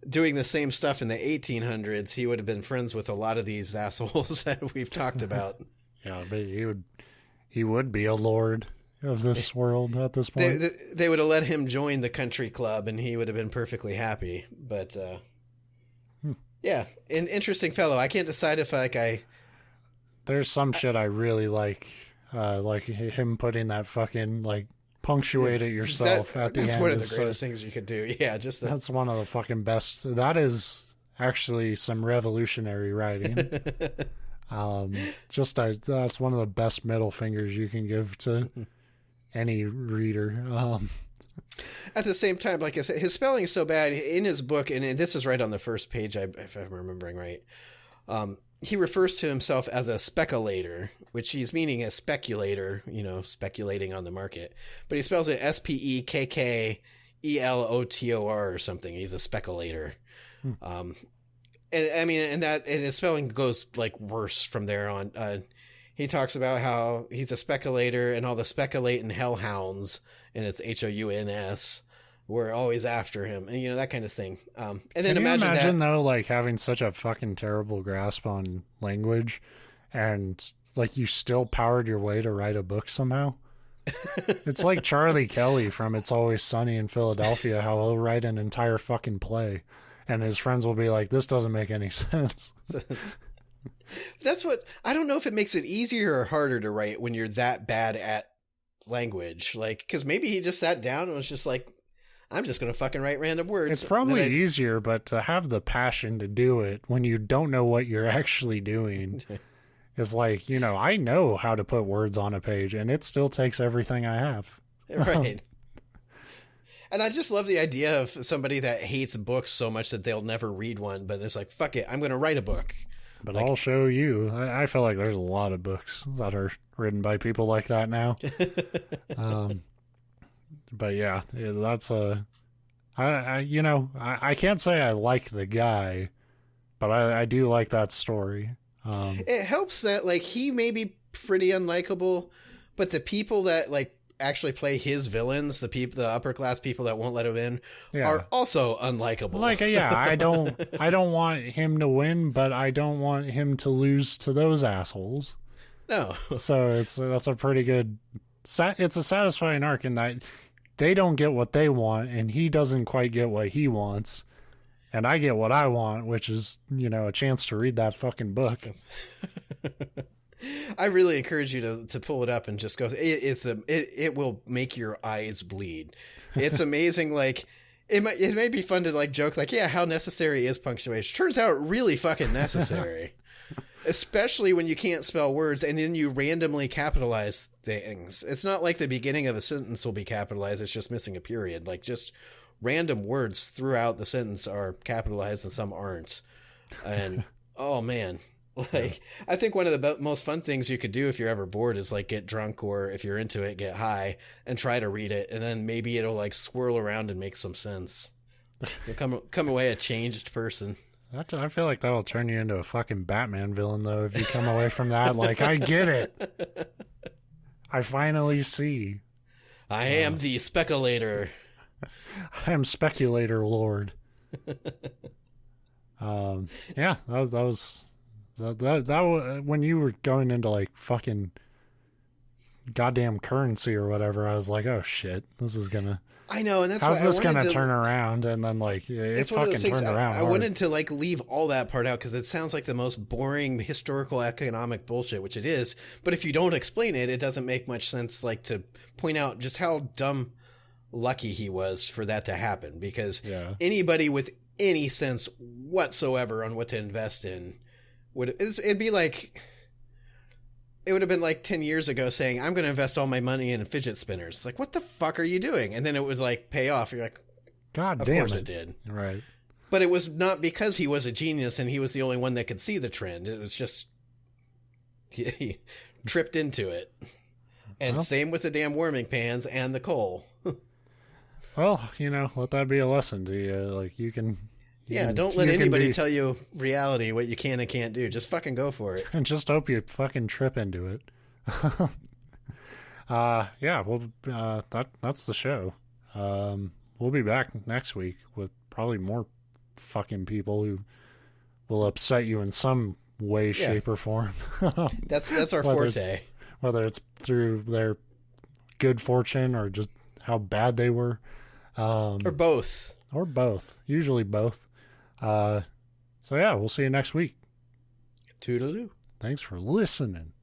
doing the same stuff in the 1800s, he would have been friends with a lot of these assholes that we've talked about. Yeah, but he would be a lord of this world at this point. They would have let him join the country club and he would have been perfectly happy. But yeah, an interesting fellow. I can't decide if There's some shit I really like him putting that fucking like punctuate it yourself at the end. That's one of the greatest things you could do. Yeah, that's one of the fucking best. That is actually some revolutionary writing. That's one of the best middle fingers you can give to any reader. At the same time, like I said, his spelling is so bad in his book, and this is right on the first page, if I'm remembering right. He refers to himself as a speculator, which he's meaning a speculator, speculating on the market. But he spells it Spekkelotor or something. He's a speculator. And I mean, and his spelling goes like worse from there on. He talks about how he's a speculator and all the speculating hellhounds, and it's Houns, were always after him, and that kind of thing. And then imagine though, like having such a fucking terrible grasp on language, and like you still powered your way to write a book somehow. It's like Charlie Kelly from It's Always Sunny in Philadelphia, how he'll write an entire fucking play, and his friends will be like, "This doesn't make any sense." That's what I don't know if it makes it easier or harder to write when you're that bad at language, like because maybe he just sat down and was just like, I'm just going to fucking write random words. It's probably easier, but to have the passion to do it when you don't know what you're actually doing is like, I know how to put words on a page, and it still takes everything I have. Right. And I just love the idea of somebody that hates books so much that they'll never read one, but it's like, fuck it, I'm going to write a book. But I'll show you. I feel like there's a lot of books that are written by people like that now. But yeah, that's I can't say I like the guy, but I do like that story. It helps that like he may be pretty unlikable, but the people that like actually play his villains, the upper class people that won't let him in, are also unlikable. Like, yeah, I don't want him to win, but I don't want him to lose to those assholes. No. So that's a pretty good. It's a satisfying arc in that they don't get what they want, and he doesn't quite get what he wants, and I get what I want, which is a chance to read that fucking book. I really encourage you to pull it up and just go. It will make your eyes bleed. It's amazing. Like it may be fun to like joke like, yeah, how necessary is punctuation? Turns out really fucking necessary. Especially when you can't spell words and then you randomly capitalize things. It's not like the beginning of a sentence will be capitalized. It's just missing a period. Like just random words throughout the sentence are capitalized and some aren't. And oh man. Like, I think one of the most fun things you could do if you're ever bored is like get drunk, or if you're into it, get high and try to read it. And then maybe it'll like swirl around and make some sense. You'll come away a changed person. I feel like that will turn you into a fucking Batman villain though. If you come away from that, like, I get it. I finally see. I am the speculator. I am speculator lord. Yeah, that was... That when you were going into like fucking goddamn currency or whatever, I was like, oh shit, this is gonna. I know, and that's how's this gonna turn around? And then like it fucking turned around. I wanted to like leave all that part out because it sounds like the most boring historical economic bullshit, which it is. But if you don't explain it, it doesn't make much sense. Like to point out just how lucky he was for that to happen, because anybody with any sense whatsoever on what to invest in. It'd be like, it would have been like 10 years ago saying, I'm going to invest all my money in fidget spinners. It's like, what the fuck are you doing? And then it would like pay off. You're like, God of damn course it. it did. Right. But it was not because he was a genius and he was the only one that could see the trend. It was just, he tripped into it. And same with the damn warming pans and the coal. Well, let that be a lesson to you. Like don't let anybody tell you reality, what you can and can't do. Just fucking go for it. And just hope you fucking trip into it. That's the show. We'll be back next week with probably more fucking people who will upset you in some way, shape, or form. That's our forte. Whether it's through their good fortune or just how bad they were. Or both. Usually both. So yeah, we'll see you next week. Toodaloo. Thanks for listening.